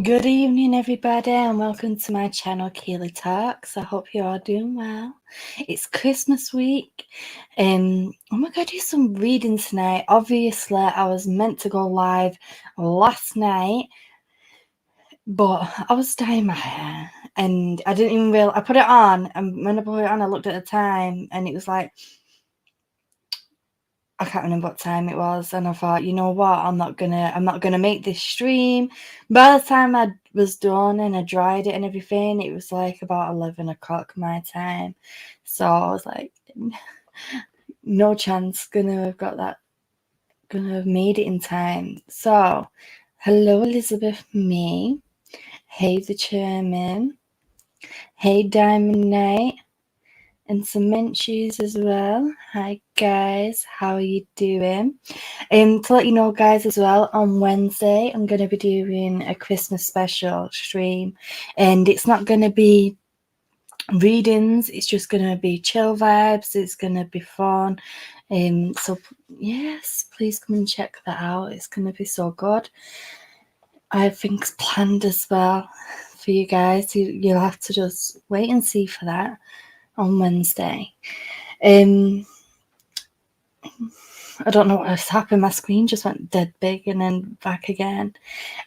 Good evening, everybody, and welcome to my channel, Keeley Talks. I hope you're all doing well. It's Christmas week. I'm going to do some reading tonight. Obviously, I was meant to go live last night, but I was dyeing my hair, and I didn't even realize. I put it on, and when I put it on, I looked at the time, and it was like, I can't remember what time it was, and I thought, you know what, I'm not gonna make this stream. By the time I was done and I dried it and everything, it was like about 11 o'clock my time. So I was like, no chance gonna have made it in time. So hello, Elizabeth May. Hey, the chairman. Hey, Diamond Knight. And cement shoes as well. Hi guys, how are you doing? To let you know, guys, as well, on Wednesday I'm going to be doing a Christmas special stream, and it's not going to be readings, it's just going to be chill vibes, it's going to be fun. So yes, please come and check that out. It's going to be so good. I have things planned as well for you guys. You'll have to just wait and see for that on Wednesday. I don't know what has happened. My screen just went dead big and then back again.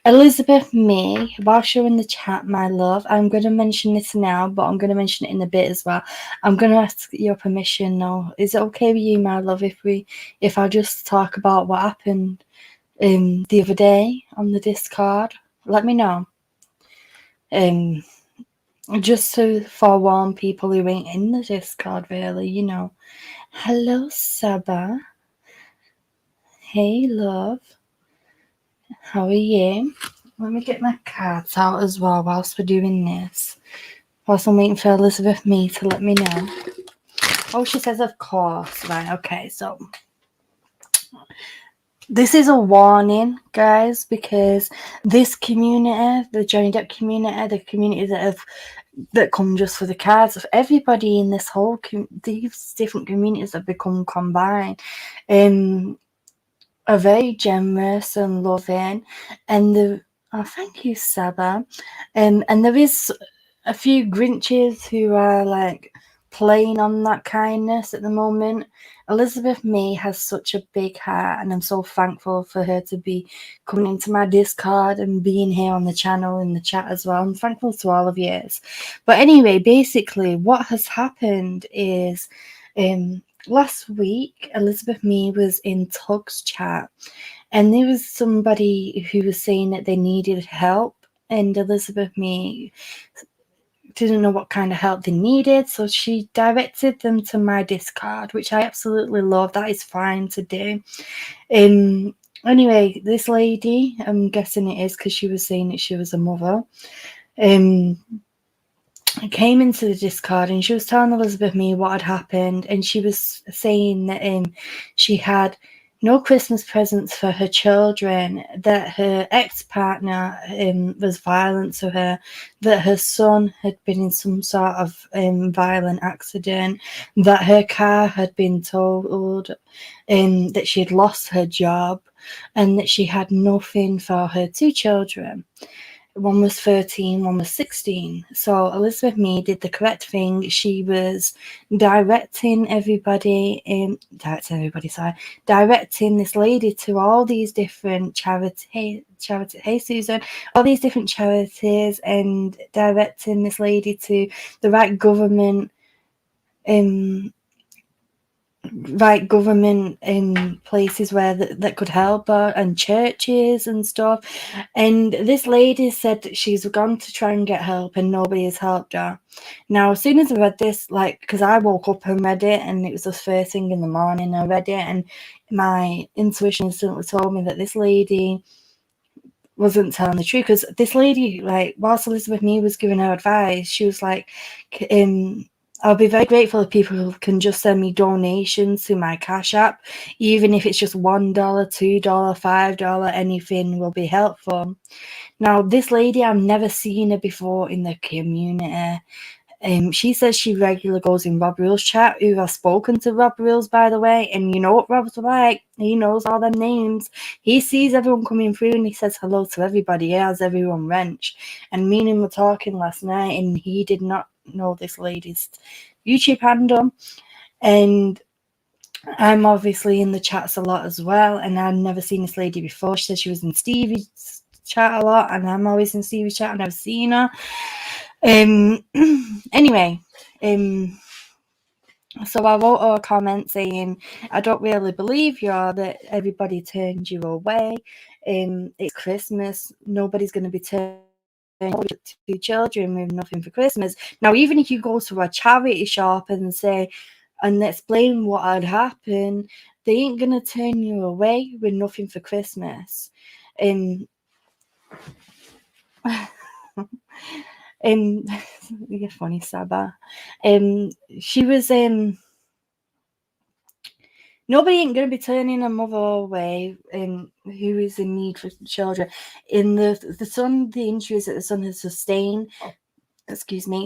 Elizabeth May, whilst you're in the chat, my love, I'm going to mention this now, but I'm going to mention it in a bit as well. I'm going to ask your permission now. Is it okay with you, my love, if I just talk about what happened the other day on the Discord? Let me know. Just to forewarn people who ain't in the Discord, really, you know. Hello, Saba. Hey, love. How are you? Let me get my cards out as well whilst we're doing this. Whilst I'm waiting for Elizabeth May to let me know. Oh, she says, of course. Right, okay, so this is a warning, guys, because this community, the Johnny Depp community, the community that come just for the cards, of everybody in this whole these different communities that become combined, are very generous and loving, and thank you, Saba. And there is a few Grinches who are like playing on that kindness at the moment. Elizabeth May has such a big heart, and I'm so thankful for her to be coming into my Discord and being here on the channel in the chat as well. I'm thankful to all of you. But anyway, basically what has happened is last week Elizabeth May was in Tug's chat, and there was somebody who was saying that they needed help, and Elizabeth May didn't know what kind of help they needed, so she directed them to my Discord, which I absolutely love. That is fine to do. Anyway, this lady, I'm guessing it is because she was saying that she was a mother, came into the Discord, and she was telling Elizabeth May what had happened, and she was saying that she had no Christmas presents for her children, that her ex-partner was violent to her, that her son had been in some sort of violent accident, that her car had been totaled, that she had lost her job, and that she had nothing for her two children. One was 13, one was 16. So Elizabeth May did the correct thing. She was directing this lady to all these different charities. Hey, Susan. All these different charities, and directing this lady to the right government places where that could help her, and churches and stuff. And this lady said that she's gone to try and get help and nobody has helped her. Now, as soon as I read this, because I woke up and read it, and it was the first thing in the morning, I read it, and my intuition instantly told me that this lady wasn't telling the truth, because this lady, whilst Elizabeth May was giving her advice, she was like, I'll be very grateful if people can just send me donations to my Cash App, even if it's just $1, $2, $5, anything will be helpful. Now, this lady, I've never seen her before in the community. She says she regularly goes in Rob Reel's chat, who I've spoken to Rob Reels, by the way, and you know what Rob's like, he knows all them names. He sees everyone coming through and he says hello to everybody. He has everyone wrenched. And me and him were talking last night and he did not know this lady's YouTube handle. And I'm obviously in the chats a lot as well, and I've never seen this lady before. She said she was in Stevie's chat a lot, and I'm always in Stevie's chat. I've never seen her. Anyway, so I wrote her a comment saying, I don't really believe you that everybody turned you away. It's Christmas. Nobody's going to be turning to children with nothing for Christmas. Now, even if you go to a charity shop and say, and explain what had happened, they ain't going to turn you away with nothing for Christmas. You're funny, Saba. She was nobody ain't going to be turning a mother away who is in need for children. In the son, the injuries that the son has sustained,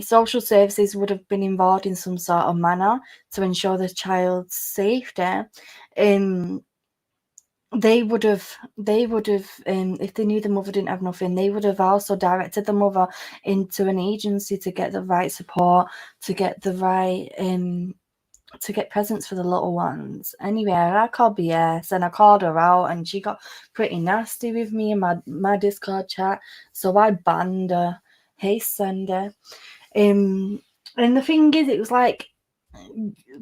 social services would have been involved in some sort of manner to ensure the child's safety. They would have, if they knew the mother didn't have nothing, they would have also directed the mother into an agency to get the right support, to get the right, to get presents for the little ones. Anyway, I called BS and I called her out and she got pretty nasty with me in my Discord chat. So I banned her. Hey, Sunday. And the thing is, it was like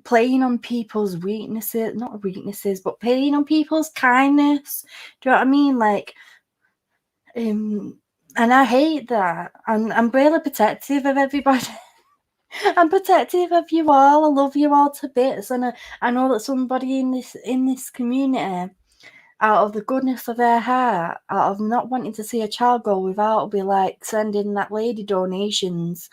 playing on people's weaknesses, not weaknesses, but playing on people's kindness. Do you know what I mean? Like, and I hate that. I'm really protective of everybody. I'm protective of you all. I love you all to bits, and I know that somebody in this community, out of the goodness of their heart, out of not wanting to see a child go without, be like sending that lady donations.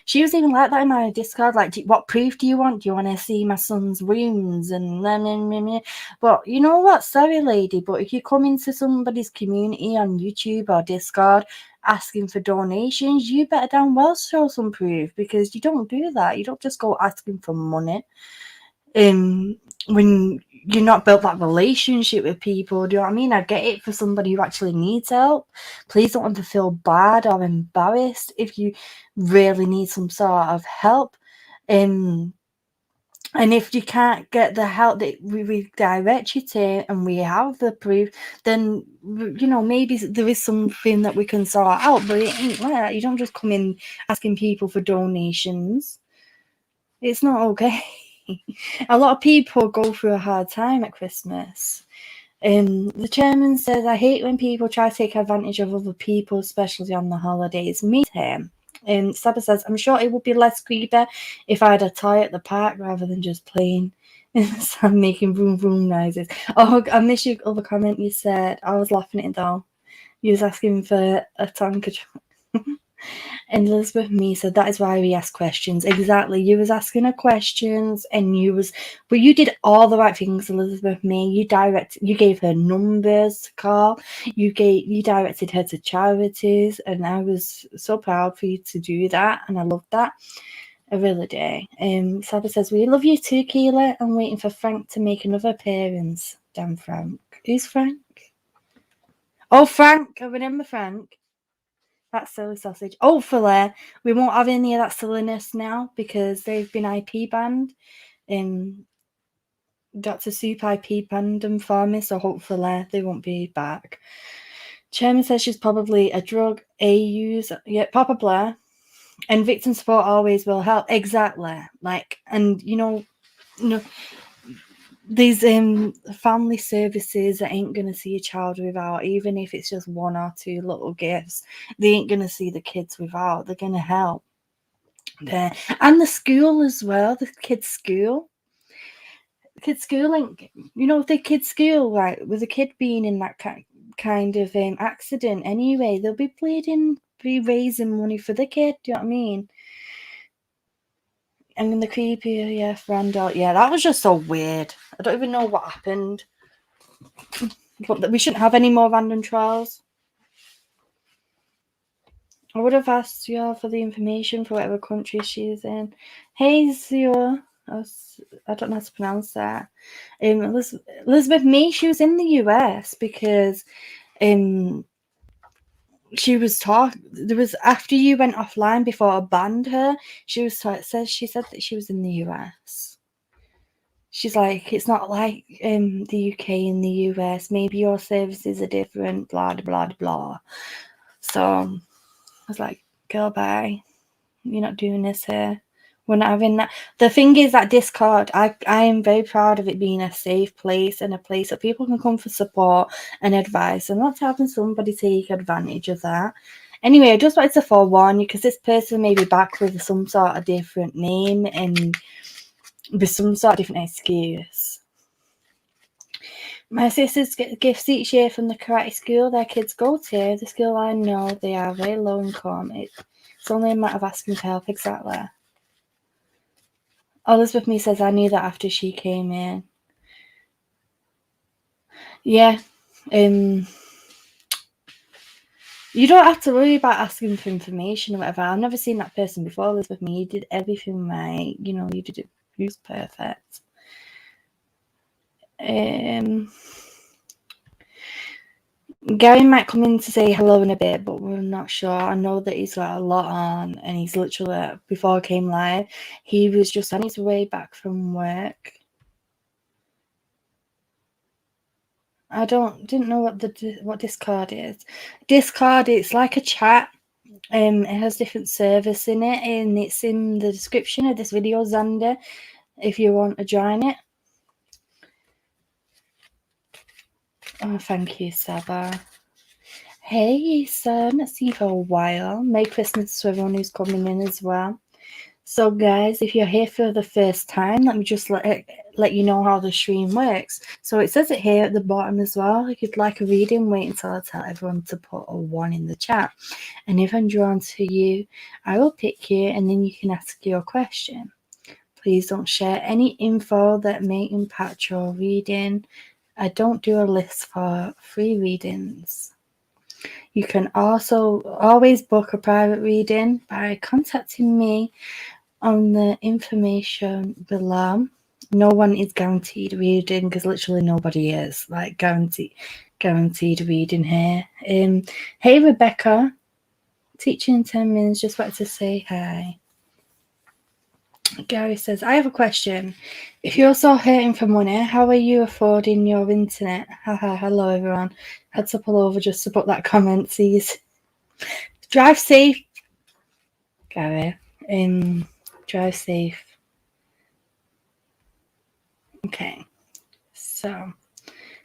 She was even like that in my Discord, like, what proof do you want? Do you want to see my son's wounds? And then, but you know what? Sorry, lady, but if you come into somebody's community on YouTube or Discord asking for donations, you better damn well show some proof, because you don't do that. You don't just go asking for money. When you're not built that relationship with people, do you know what I mean? I get it for somebody who actually needs help. Please don't want to feel bad or embarrassed if you really need some sort of help. And if you can't get the help that we direct you to and we have the proof, then, you know, maybe there is something that we can sort out, but it ain't like that. You don't just come in asking people for donations. It's not okay. A lot of people go through a hard time at Christmas. The chairman says, I hate when people try to take advantage of other people, especially on the holidays. Me too. Saba says, I'm sure it would be less creepy if I had a toy at the park rather than just playing in the sun making vroom vroom noises. Oh, I missed your other comment. You said, I was laughing at it though. You was asking for a tongue control. And Elizabeth Me said, that is why we ask questions. Exactly. You was asking her questions and but you did all the right things, Elizabeth Me. You gave her numbers to call. You directed her to charities, and I was so proud for you to do that, and I loved that. I really do. Saba says, we love you too, Keela. I'm waiting for Frank to make another appearance. Damn Frank. Who's Frank? Oh, Frank. I remember Frank. That silly sausage. Hopefully, we won't have any of that silliness now because they've been IP banned. Dr. Soup IP banned them for me, so hopefully they won't be back. Chairman says she's probably a drug user. Yeah, probably. And victim support always will help. Exactly. Like, and you know, these family services that ain't gonna see a child without, even if it's just one or two little gifts, they ain't gonna see the kids without. They're gonna help there. And the school as well, the kids schooling, the kids school, right, with a kid being in that kind of accident anyway, they'll be raising money for the kid. Do you know what I mean? And then the creepy, Randall. Yeah, that was just so weird. I don't even know what happened. But we shouldn't have any more random trials. I would have asked you for the information for whatever country she's in. Hey, Zio. I don't know how to pronounce that. Elizabeth May, she was in the US because she was there was, after you went offline before I banned her, she said that she was in the US. She's like, it's not like the UK and the US. Maybe your services are different, blah blah blah. So I was like, girl, bye. You're not doing this here. We're not having that. The thing is that Discord, I am very proud of it being a safe place and a place that people can come for support and advice, and not having somebody take advantage of that. Anyway, I just wanted to forewarn you because this person may be back with some sort of different name and with some sort of different excuse. My sisters get gifts each year from the karate school their kids go to. The school I know, they are very low income. It's only a matter of asking for help. Exactly. Elizabeth Me says, I knew that after she came in. Yeah. You don't have to worry about asking for information or whatever. I've never seen that person before, Elizabeth Me. You did everything right. You know, you did it. You was perfect. Gary might come in to say hello in a bit, but we're not sure. I know that he's got a lot on, and he's literally, before I came live, he was just on his way back from work. I didn't know what Discord is. Discord, it's like a chat. It has different servers in it, and it's in the description of this video, Xander, if you want to join it. Oh, thank you, Saba. Hey, son, I've seen you for a while. Merry Christmas to everyone who's coming in as well. So, guys, if you're here for the first time, let me just let you know how the stream works. So it says it here at the bottom as well. If you'd like a reading, wait until I tell everyone to put a 1 in the chat. And if I'm drawn to you, I will pick you, and then you can ask your question. Please don't share any info that may impact your reading. I don't do a list for free readings. You can also always book a private reading by contacting me on the information below. No one is guaranteed reading because literally nobody is like guaranteed reading here. Hey Rebecca, teaching in 10 minutes, just wanted to say hi. Gary says, I have a question. If you're so hurting for money, how are you affording your internet? Haha, hello everyone. Had to pull over just to put that comment, please. Drive safe, Gary. Drive safe. Okay, so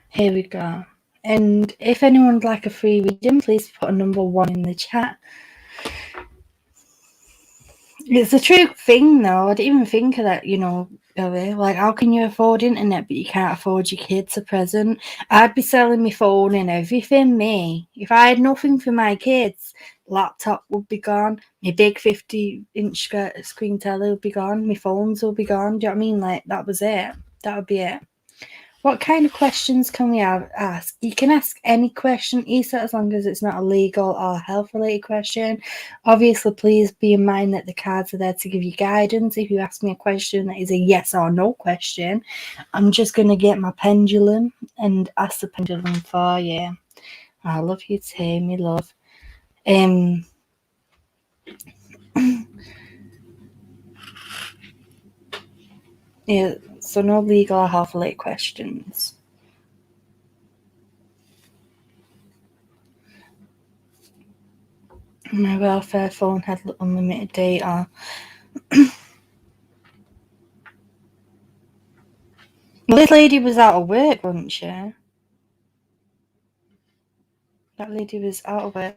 here we go. And if anyone would like a free reading, please put a number 1 in the chat. It's a true thing, though. I didn't even think of that, you know, like, how can you afford internet but you can't afford your kids a present? I'd be selling my phone and everything, me. If I had nothing for my kids, laptop would be gone, my big 50-inch screen telly would be gone, my phones will be gone. Do you know what I mean? Like, that was it. That would be it. What kind of questions can we ask? You can ask any question, Issa, as long as it's not a legal or health-related question. Obviously, please be in mind that the cards are there to give you guidance. If you ask me a question that is a yes or no question, I'm just going to get my pendulum and ask the pendulum for you. I love you too, me love. Yeah, so no legal or health-related questions. My welfare phone had unlimited data. Well, this lady was out of work, wasn't she? That lady was out of work.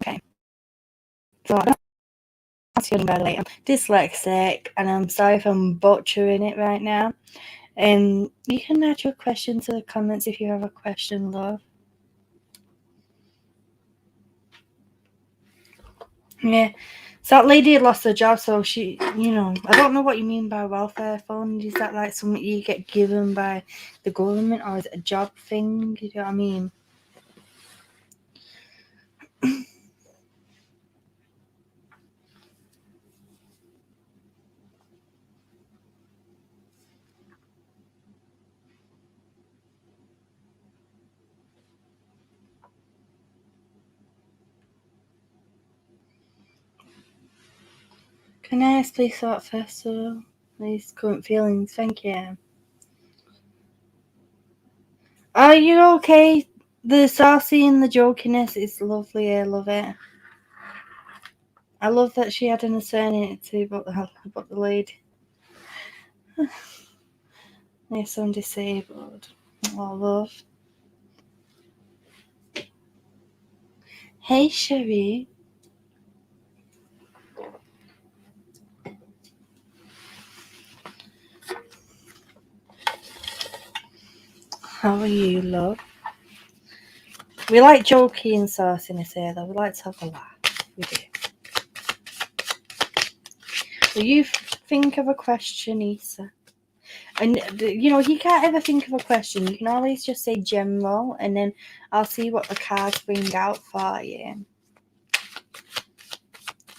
Okay. So I'm feeling very late. I'm dyslexic, and I'm sorry if I'm butchering it right now. You can add your question to the comments if you have a question, love. Yeah. So that lady had lost her job, so she, you know, I don't know what you mean by welfare fund. Is that like something you get given by the government, or is it a job thing? You know what I mean? Can I please start first? So, these current feelings, thank you. Are you okay? The saucy and the jokiness is lovely. I love it. I love that she had an eternity about the lead. Yes, I'm disabled. Oh, love. Hey, Sherry. How are you, love? We like jokey and sauciness here, though. We like to have a laugh. We do. Will you think of a question, Issa? And, you know, you can't ever think of a question. You can always just say general, and then I'll see what the cards bring out for you.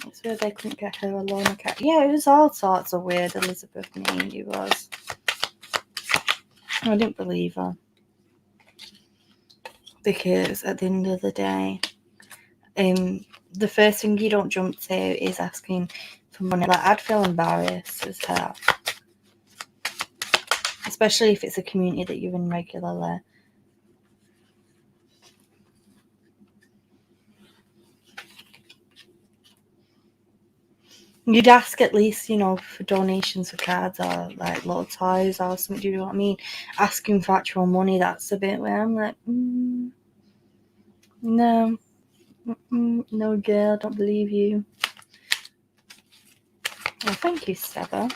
That's where they couldn't get her alone. Yeah, it was all sorts of weird, Elizabeth Mead. It was. I didn't believe her. Because at the end of the day, the first thing you don't jump to is asking for money. Like, I'd feel embarrassed as hell. Especially if it's a community that you're in regularly. You'd ask at least, you know, for donations for cards or like little toys or something. Do you know what I mean? Asking for actual money, that's a bit where I'm like, no, no, girl, don't believe you. Well, thank you, Stella.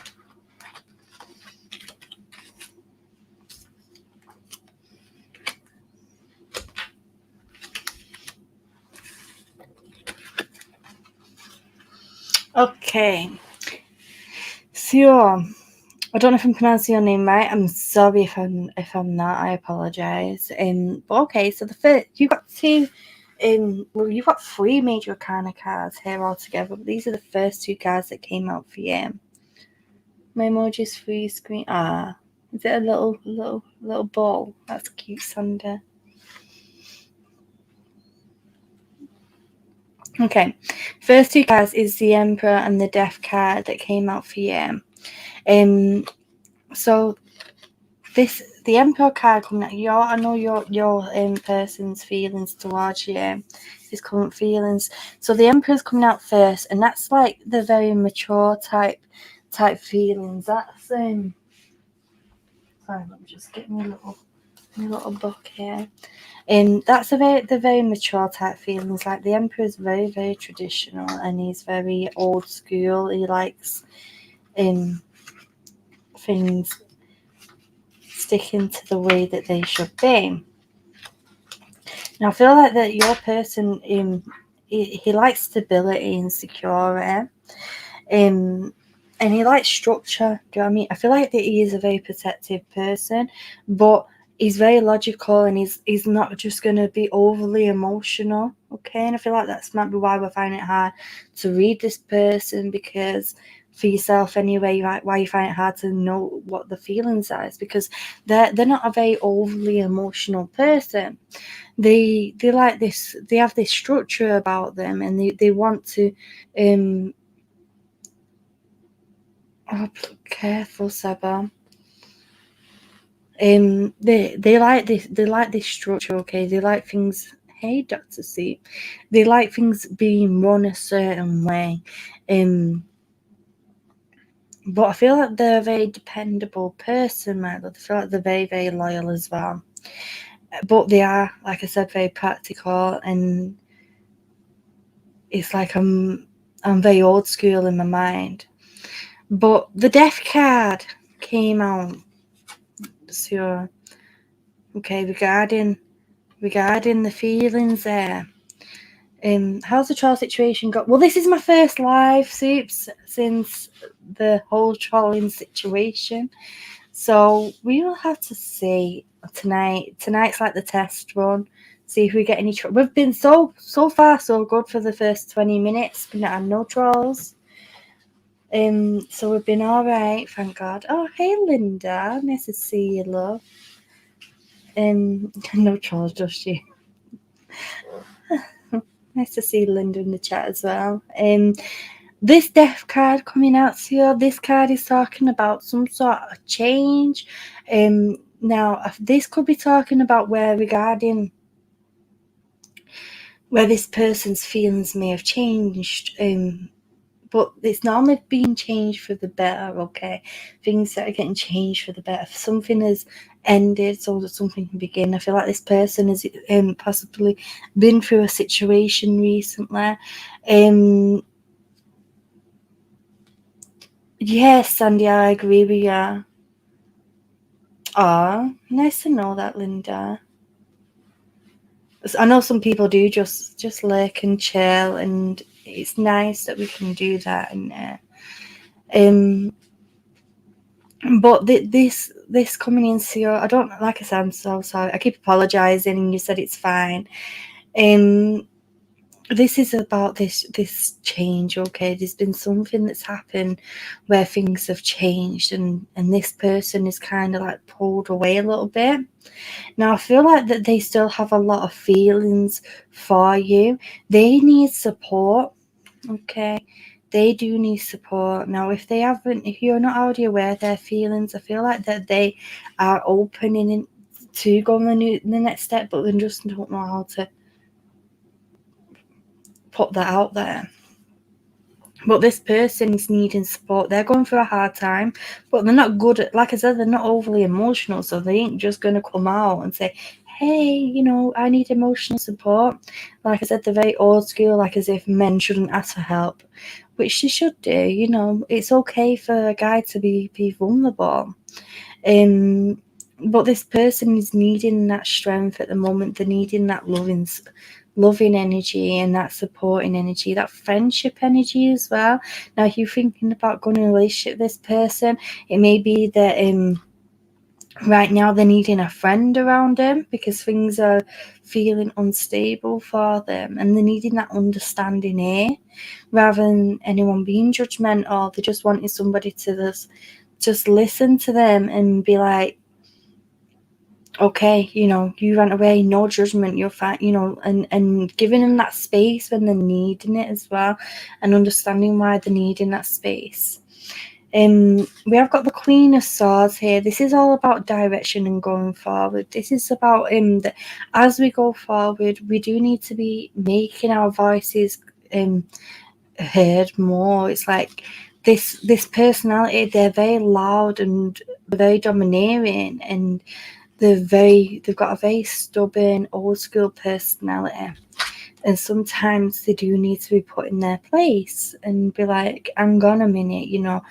Okay, so I don't know if I'm pronouncing your name right. I'm sorry if I'm not. I apologize. But okay, so the first you got two. Well, you've got three major arcana cards here altogether, but these are the first two cards that came out for you. My emoji's free screen. Ah, is it a little ball? That's cute, Sander. Okay, first two cards is the Emperor and the Death card that came out for you. So the Emperor card coming out. I know your person's feelings towards you, his current feelings. So the Emperor's coming out first, and that's like the very mature type feelings. That's Sorry, let me just get my little book here. That's the very mature type feelings. Like the Emperor is very, very traditional, and he's very old school. He likes things sticking to the way that they should be. Now I feel like that your person he likes stability and security. And he likes structure. Do you know what I mean? I feel like that he is a very protective person, but he's very logical, and he's not just going to be overly emotional. Okay, and I feel like that's might be why we're finding it hard to read this person, because for yourself anyway, why you find it hard to know what the feelings are is because they're not a very overly emotional person. They like this. They have this structure about them, and they want to. Oh, careful, Seba. They like this. They like this structure. Okay, they like things. Hey, Dr. C. They like things being run a certain way. But I feel like they're a very dependable person, man. I feel like they're very, very loyal as well. But they are, like I said, very practical, and it's like I'm very old school in my mind. But the Death card came out. So, okay, regarding the feelings there, How's the troll situation got? Well, this is my first live soups since the whole trolling situation. So we will have to see tonight. Tonight's like the test run. See if we get any We've been so far so good for the first 20 minutes. We've not had no trolls. So we've been all right, thank God. Oh, hey Linda, nice to see you, love. No trolls, just you. Nice to see Linda in the chat as well. This death card coming out to you, this card is talking about some sort of change. Now, this could be talking about where this person's feelings may have changed. But it's normally being changed for the better, okay? Things that are getting changed for the better. Something has ended so that something can begin. I feel like this person has possibly been through a situation recently. Yes, Sandy, I agree with you. Aw, nice to know that, Linda. I know some people do just lurk and chill, and it's nice that we can do that. And but this coming into your, I don't, like I said, I'm so sorry. I keep apologizing, and you said it's fine. This is about this change, okay? There's been something that's happened where things have changed, and this person is kind of like pulled away a little bit. Now, I feel like that they still have a lot of feelings for you. They need support, okay? They do need support. Now, if you're not already aware of their feelings, I feel like that they are opening to go on the next step, but they just don't know how to put that out there. But this person is needing support. They're going through a hard time, but they're not good at, like I said, they're not overly emotional, so they ain't just going to come out and say, hey, I need emotional support. Like I said, they're very old school, like as if men shouldn't ask for help, which they should do. It's okay for a guy to be vulnerable. But this person is needing that strength at the moment. They're needing that loving energy and that supporting energy, that friendship energy as well. Now, if you're thinking about going in a relationship with this person, it may be that right now they're needing a friend around them because things are feeling unstable for them, and they're needing that understanding here rather than anyone being judgmental. They just wanted somebody to just listen to them and be like, okay, you ran away, no judgment, you're fine, and giving them that space when they're needing it as well, and understanding why they're needing that space. We have got the Queen of Swords here. This is all about direction and going forward. This is about that as we go forward, we do need to be making our voices heard more. It's like this personality, they're very loud and very domineering, and they've got a very stubborn, old school personality, and sometimes they do need to be put in their place and be like, hang on a minute, you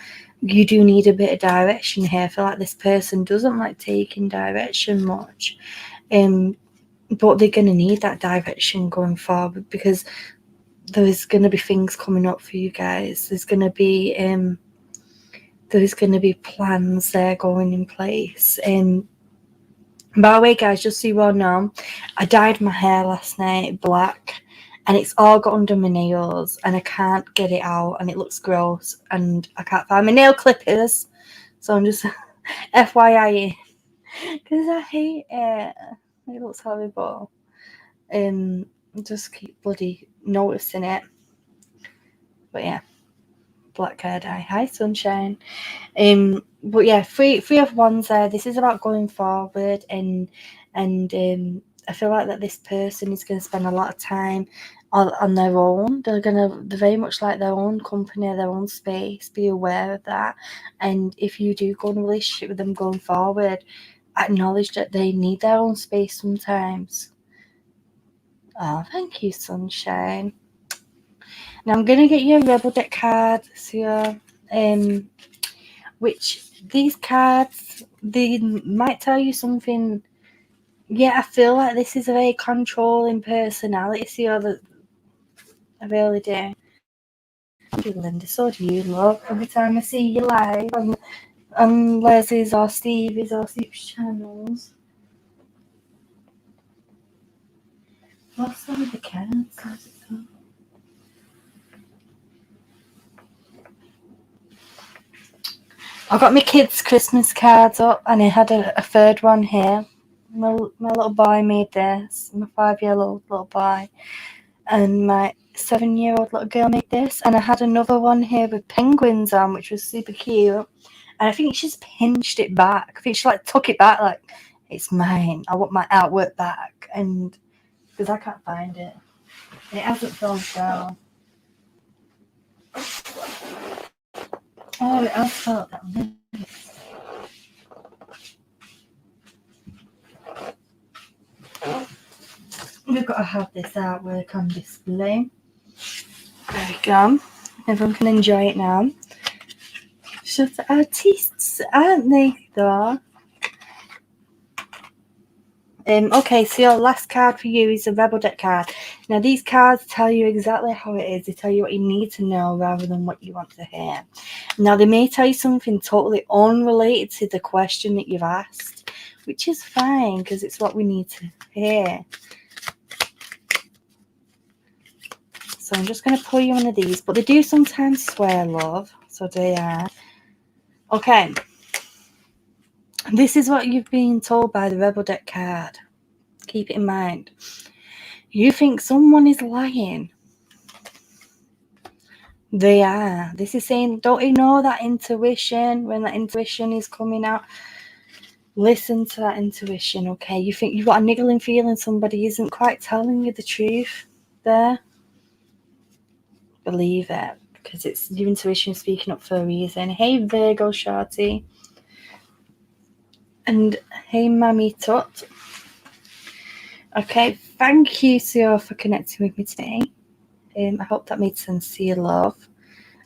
do need a bit of direction here. I feel like this person doesn't like taking direction much, but they're going to need that direction going forward, because there's going to be things coming up for you guys. There's going to be plans there going in place. By the way, guys, just so you all know, I dyed my hair last night black, and it's all got under my nails, and I can't get it out, and it looks gross, and I can't find my nail clippers, so I'm just FYI, because I hate it. It looks horrible. Just keep bloody noticing it. But yeah, black hair dye. Hi, sunshine. But yeah, three of Wands there. This is about going forward, and I feel like that this person is going to spend a lot of time on their own. They're very much like their own company, their own space. Be aware of that. And if you do go in a relationship with them going forward, acknowledge that they need their own space sometimes. Oh, thank you, sunshine. Now I'm gonna get you a Rebel deck card, so which these cards, they might tell you something. Yeah, I feel like this is a very controlling personality, so I really do. Linda, so do you, love. Every time I see you live on Leslie's or Stevie's or Steve's channels. What's some of the cards? I got my kids' Christmas cards up, and I had a third one here. My little boy made this. My 5-year-old little boy, and my 7-year-old little girl made this. And I had another one here with penguins on, which was super cute. And I think she's pinched it back. I think she took it back, like, it's mine. I want my artwork back, and because I can't find it, and it hasn't fallen down. Oh, it has felt that nice. We've got to have this artwork on display. There we go. Everyone can enjoy it now. So the artists, aren't they, though? Okay, so your last card for you is a Rebel Deck card. Now, these cards tell you exactly how it is. They tell you what you need to know rather than what you want to hear. Now, they may tell you something totally unrelated to the question that you've asked, which is fine because it's what we need to hear. So I'm just going to pull you one of these, but they do sometimes swear, love. So they are. Okay. This is what you've been told by the Rebel Deck card. Keep it in mind. You think someone is lying. They are. This is saying, don't ignore that intuition. When that intuition is coming out, listen to that intuition, okay? You think you've got a niggling feeling somebody isn't quite telling you the truth there. Believe it, because it's your intuition speaking up for a reason. Hey, Virgo Shorty. And hey, Mammy Tut. Okay, thank you, Sio, for connecting with me today. I hope that made sense to you, love.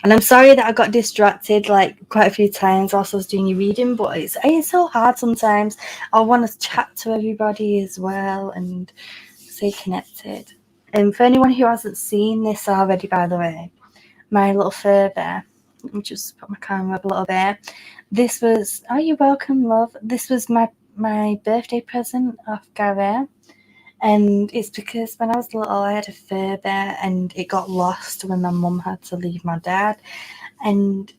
And I'm sorry that I got distracted like quite a few times whilst I was doing your reading, but it's so hard sometimes. I want to chat to everybody as well and stay connected. And for anyone who hasn't seen this already, by the way, my little fur bear, let me just put my camera up a little bit. This was, oh, you're welcome, love. This was my birthday present off Gary. And it's because when I was little, I had a fur bear and it got lost when my mum had to leave my dad. And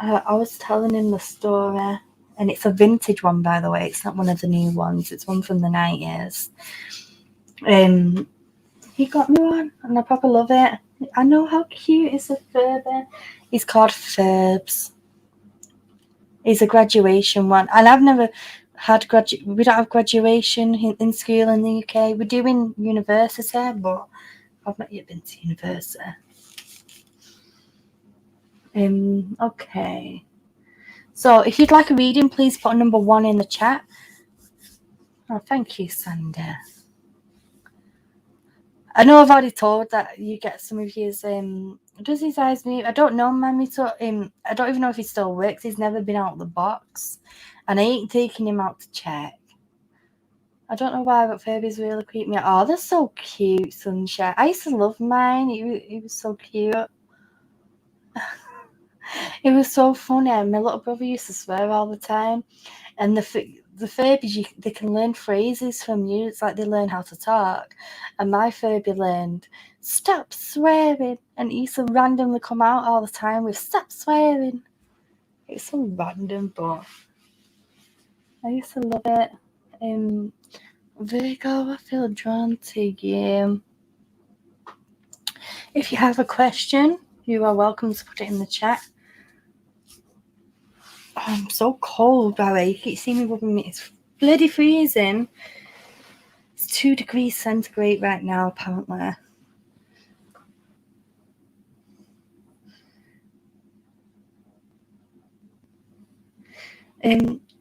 I was telling him the story, and it's a vintage one, by the way. It's not one of the new ones. It's one from the 90s. He got me one, and I probably love it. I know how cute is a fur bear. He's called Ferbs. He's a graduation one, and I've never had we don't have graduation in school in the UK. We do in university, but I've not yet been to university. Okay. So if you'd like a reading, please put number 1 in the chat. Oh, thank you, Sandy. I know I've already told that you get some of his does his eyes move? I don't know, Mammy. So I don't even know if he still works. He's never been out of the box, and I ain't taking him out to check. I don't know why, but Furbies really creep me out. Oh, they're so cute, Sunshine. I used to love mine. He was so cute. It was so funny. My little brother used to swear all the time, and the Furbies, they can learn phrases from you. It's like they learn how to talk. And my Furby learned, stop swearing. And he used to randomly come out all the time with, stop swearing. It's so random, but I used to love it. Virgo, I feel drawn to you. If you have a question, you are welcome to put it in the chat. Oh, I'm so cold, Barry. You keep seeing me rubbing me. It's bloody freezing. It's 2 degrees centigrade right now, apparently.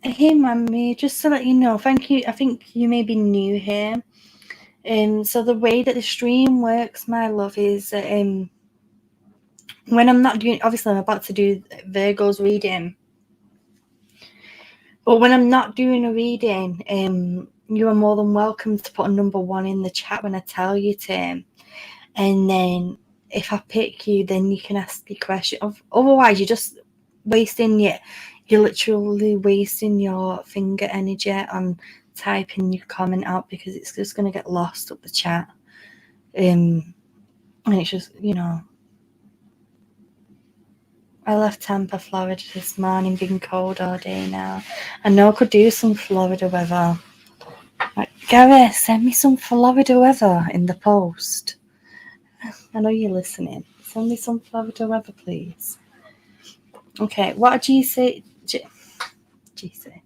Hey, Mammy, just to let you know, thank you. I think you may be new here. So the way that the stream works, my love, is that when I'm not doing, obviously I'm about to do Virgo's reading, but when I'm not doing a reading, you are more than welcome to put a number 1 in the chat when I tell you to. And then if I pick you, then you can ask your question. Otherwise, you're just wasting you're literally wasting your finger energy on typing your comment out, because it's just going to get lost up the chat. And it's just, I left Tampa, Florida this morning, been cold all day now. I know I could do some Florida weather. Like, Gary, send me some Florida weather in the post. I know you're listening. Send me some Florida weather, please. Okay, what did you say? GC.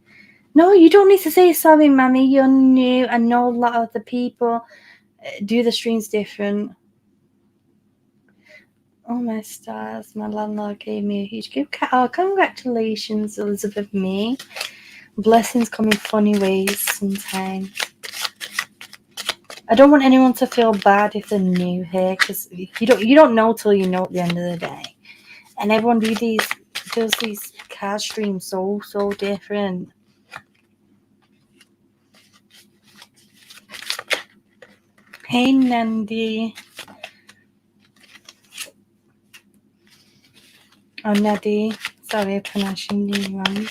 No, you don't need to say sorry, Mammy. You're new. I know a lot of the people do the streams different. Oh, my stars. My landlord gave me a huge gift card. Oh, congratulations, Elizabeth May. Blessings come in funny ways sometimes. I don't want anyone to feel bad if they're new here, because you don't know till you know at the end of the day. And everyone does these card streams so different. Hey, Nandi. Oh, Nadi. Sorry, I'm pronouncing your name wrong.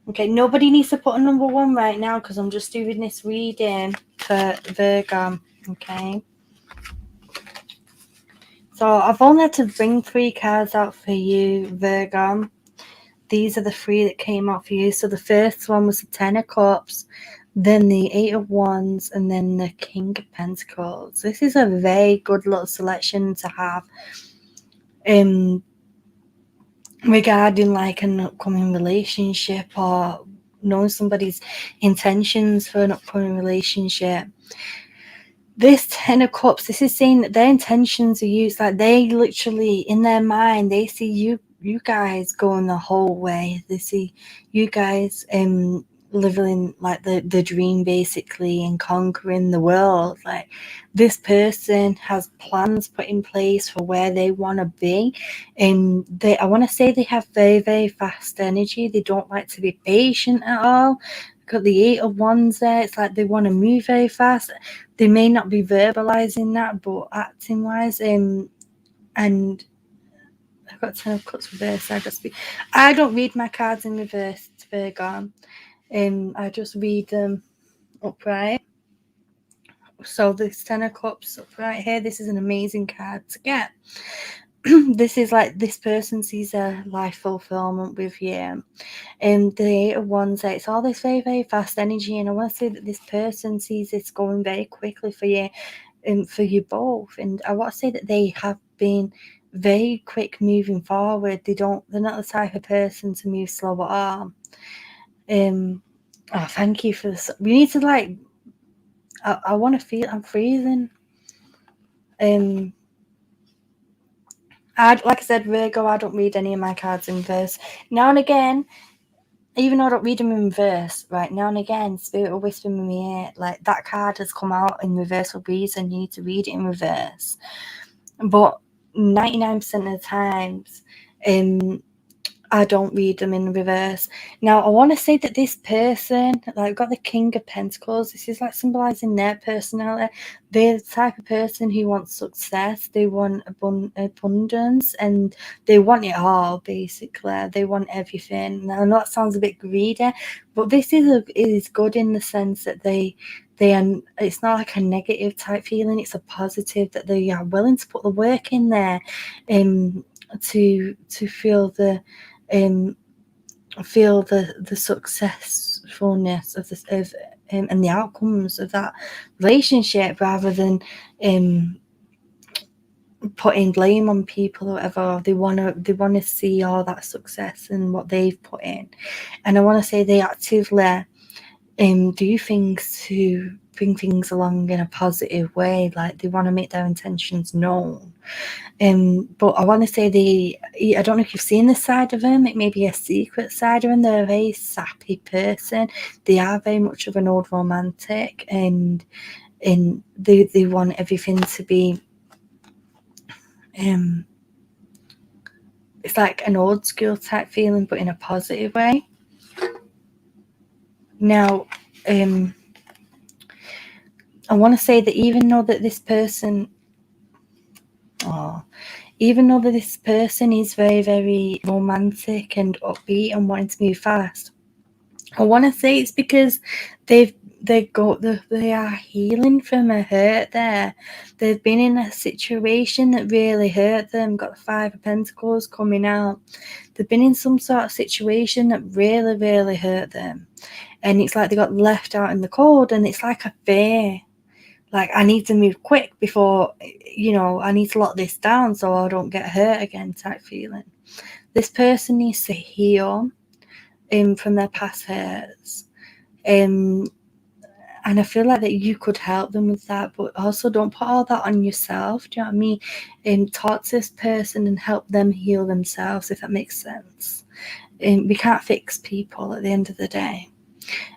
Okay, nobody needs to put a number 1 right now, because I'm just doing this reading for Virgo. Okay. So I've only had to bring 3 cards out for you, Virgo. These are the 3 that came out for you. So the first one was the 10 of Cups, then the 8 of Wands, and then the King of Pentacles. This is a very good little selection to have regarding like an upcoming relationship, or knowing somebody's intentions for an upcoming relationship. This 10 of Cups, this is saying that their intentions are used, like they literally, in their mind, they see you guys going the whole way. They see you guys living like the dream, basically, and conquering the world. Like, this person has plans put in place for where they want to be, and I want to say they have very, very fast energy. They don't like to be patient at all. Got the 8 of Wands there. It's like they want to move very fast. They may not be verbalizing that, but acting wise, and I've got 10 of Cups reversed. I don't read my cards in reverse, Virgo. I just read them upright. So this 10 of Cups upright here, this is an amazing card to get. This is like this person sees their life fulfillment with you. And the 8 of Wands, it's all this very, very fast energy. And I want to say that this person sees this going very quickly for you, and for you both. And I want to say that they have been very quick moving forward. They're not the type of person to move slow at all. Oh, thank you for this. We need to like, I want to feel, I'm freezing. Like I said, Virgo, I don't read any of my cards in verse. Now and again, even though I don't read them in reverse, right, now and again, Spirit will whisper in my ear, like, that card has come out in reverse for a reason, you need to read it in reverse. But 99% of the times, I don't read them in reverse. Now, I want to say that this person, like, got the King of Pentacles. This is like symbolizing their personality. They're the type of person who wants success. They want abundance, and they want it all, basically. They want everything. Now, I know that sounds a bit greedy, but this is good in the sense that they are, it's not like a negative type feeling. It's a positive, that they are willing to put the work in there, to feel the successfulness of this, and the outcomes of that relationship, rather than putting blame on people or whatever. They want to see all that success and what they've put in. And I want to say they actively do things to bring things along in a positive way. Like, they want to make their intentions known. But I want to say I don't know if you've seen this side of them. It may be a secret side of them. They're a very sappy person. They are very much of an old romantic, and they want everything to be it's like an old school type feeling, but in a positive way. Now, I want to say that even though that this person is very, very romantic and upbeat and wanting to move fast, I want to say it's because they are healing from a hurt there. They've been in a situation that really hurt them. Got the Five of Pentacles coming out. They've been in some sort of situation that really, really hurt them. And it's like they got left out in the cold, and it's like a fear. Like, I need to move quick before, I need to lock this down so I don't get hurt again type feeling. This person needs to heal from their past hurts. And I feel like that you could help them with that, but also don't put all that on yourself. Do you know what I mean? Talk to this person and help them heal themselves, if that makes sense. We can't fix people at the end of the day.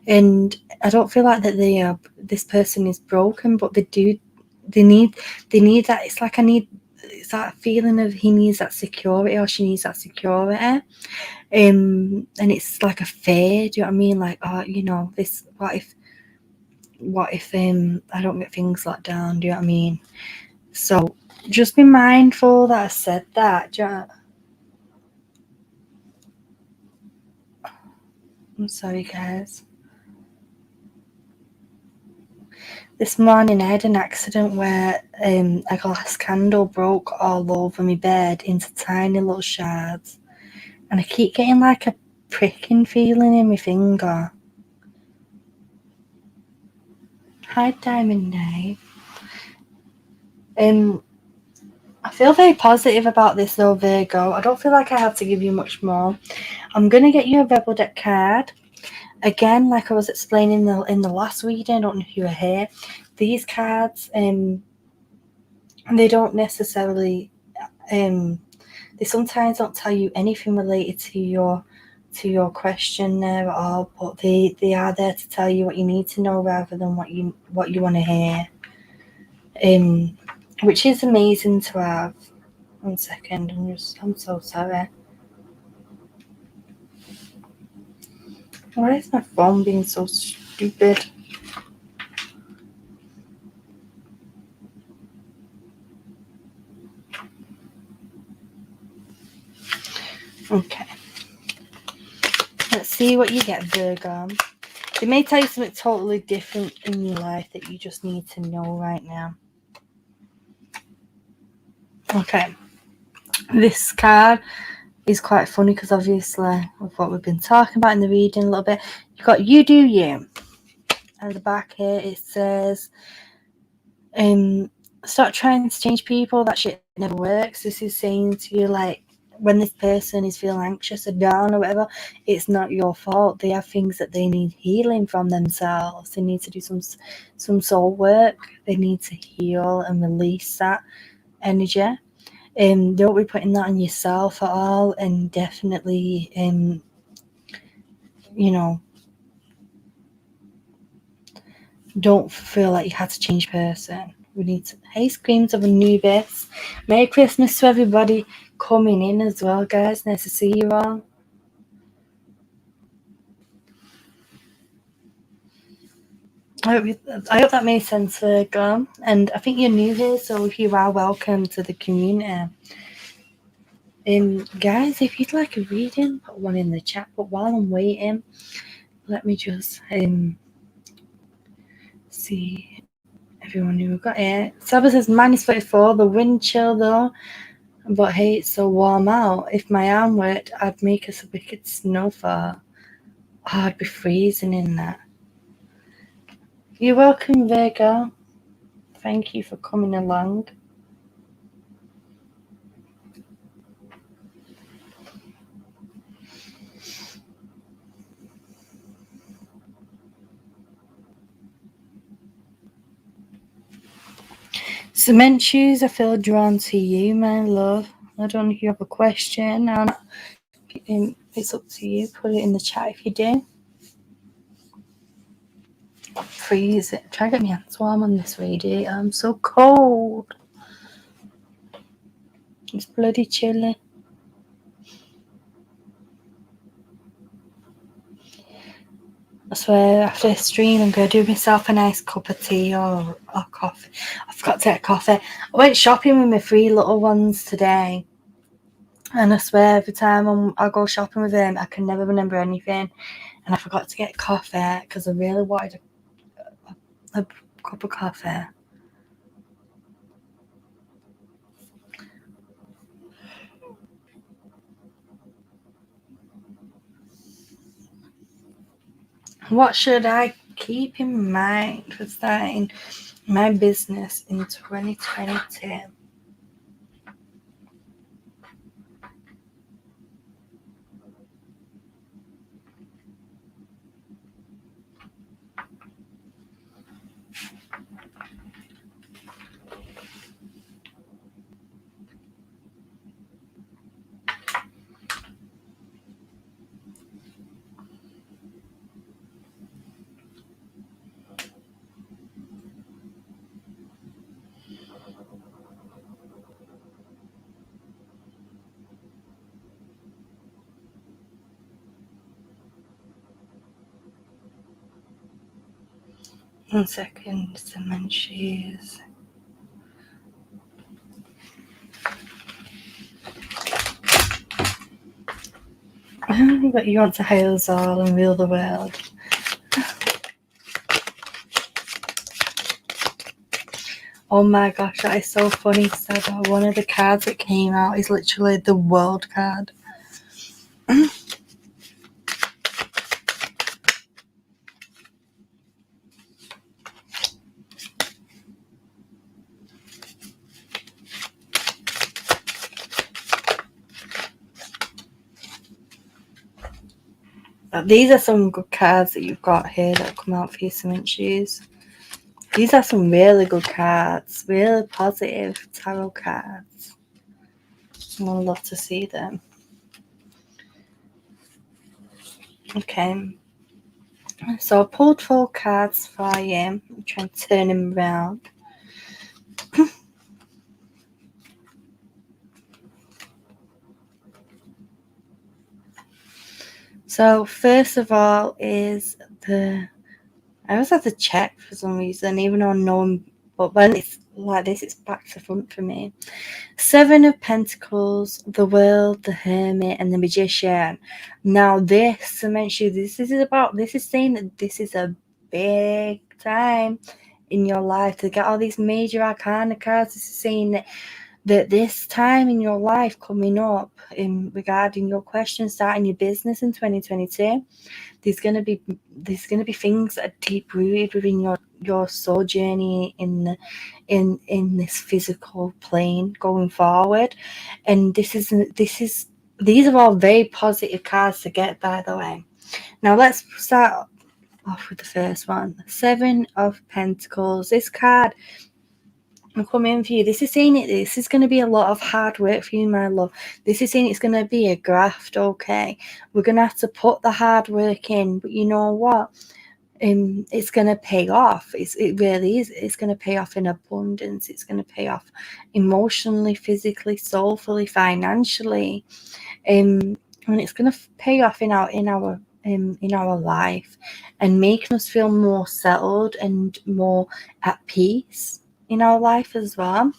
And I don't feel like that this person is broken, but they need that. It's like it's that feeling of he needs that security or she needs that security. And it's like a fear, do you know what I mean? Like, this, what if I don't get things locked down, do you know what I mean? So just be mindful that I said that. Do you know? I'm sorry, guys. This morning I had an accident where a glass candle broke all over my bed into tiny little shards, and I keep getting like a pricking feeling in my finger. Hi, Diamond Knight. I feel very positive about this though, Virgo. I don't feel like I have to give you much more. I'm going to get you a Rebel deck card. Again, like I was explaining in the last reading, I don't know if you were here, these cards, they don't necessarily, they sometimes don't tell you anything related to your question there at all, but they are there to tell you what you need to know rather than what you want to hear, which is amazing to have. 1 second, I'm so sorry. Why is my phone being so stupid? Okay. Let's see what you get, Virgo. They may tell you something totally different in your life that you just need to know right now. Okay. This card is quite funny because obviously with what we've been talking about in the reading a little bit, you've got you do you. At the back here it says, stop trying to change people. That shit never works. This is saying to you, like, when this person is feeling anxious or down or whatever, it's not your fault. They have things that they need healing from themselves. They need to do some soul work. They need to heal and release that energy. Don't be putting that on yourself at all, and definitely, don't feel like you had to change person. We need to, hey, Screams of Anubis. Merry Christmas to everybody coming in as well, guys. Nice to see you all. I hope that made sense, Virgo. And I think you're new here, so if you are, welcome to the community. Guys, if you'd like a reading, put one in the chat. But while I'm waiting, let me just see everyone who we've got here. Saba says -44, the wind chill though. But hey, it's so warm out. If my arm worked, I'd make us a wicked snowfall. Oh, I'd be freezing in that. You're welcome, Virgo. Thank you for coming along. Cement shoes, I feel drawn to you, my love. I don't know if you have a question. It's up to you. Put it in the chat if you do. Freeze it. Try to get my hands warm on this radiator. I'm so cold. It's bloody chilly. I swear, after this stream, I'm going to do myself a nice cup of tea or coffee. I forgot to get coffee. I went shopping with my 3 little ones today. And I swear, every time I go shopping with them, I can never remember anything. And I forgot to get coffee because I really wanted a cup of coffee. What should I keep in mind for starting my business in 2022? One second, cement shoes. But you want to hail us all and rule the world. Oh my gosh, that is so funny, Sada. One of the cards that came out is literally the world card. These are some good cards that you've got here that come out for your cement shoes. These are some really good cards, really positive tarot cards. I would love to see them. Okay, so I pulled 4 cards for you. I'm trying to turn them around. So first of all is I always have to check for some reason, even though I know, but when it's like this, it's back to front for me. 7 of Pentacles, the World, the Hermit, and the Magician. Now this cements you. This is saying that this is a big time in your life to get all these major arcana cards. This is saying that this time in your life coming up in regarding your question starting your business in 2022, there's gonna be things that are deep rooted within your soul journey in this physical plane going forward. And these are all very positive cards to get, by the way. Now let's start off with the first one. 7 of Pentacles. This card, I'm coming for you. This is saying this is going to be a lot of hard work for you, my love. This is saying it's going to be a graft, okay? We're going to have to put the hard work in, but you know what? It's going to pay off. It really is. It's going to pay off in abundance. It's going to pay off emotionally, physically, soulfully, financially. And it's going to pay off in our life and making us feel more settled and more at peace in our life as well.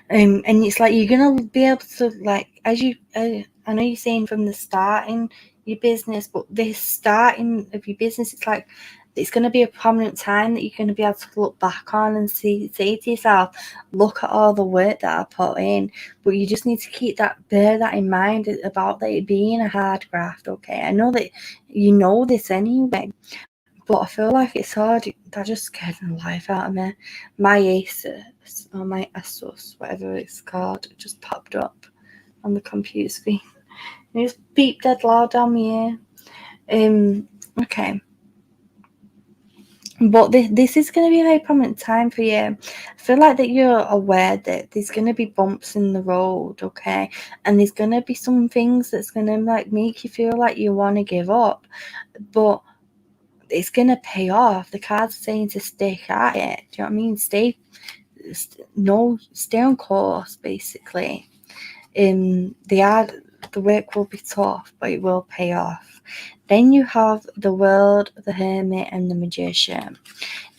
And it's like you're gonna be able to, like, as you I know you're saying from the starting your business, but this starting of your business, it's like it's going to be a prominent time that you're going to be able to look back on and say to yourself, look at all the work that I put in. But you just need to bear that in mind about that it being a hard graft, okay? I know that you know this anyway, but I feel like it's hard. That just scared the life out of me. My Asus, or my Asus, whatever it's called, just popped up on the computer screen. It just beeped dead loud down my ear. Okay. But this is going to be a very prominent time for you. I feel like that you're aware that there's going to be bumps in the road, okay? And there's going to be some things that's going to like make you feel like you want to give up. But it's going to pay off. The card's saying to stick at it. Do you know what I mean? Stay on course, basically. They are the work will be tough, but it will pay off. Then you have the World, the Hermit, and the Magician.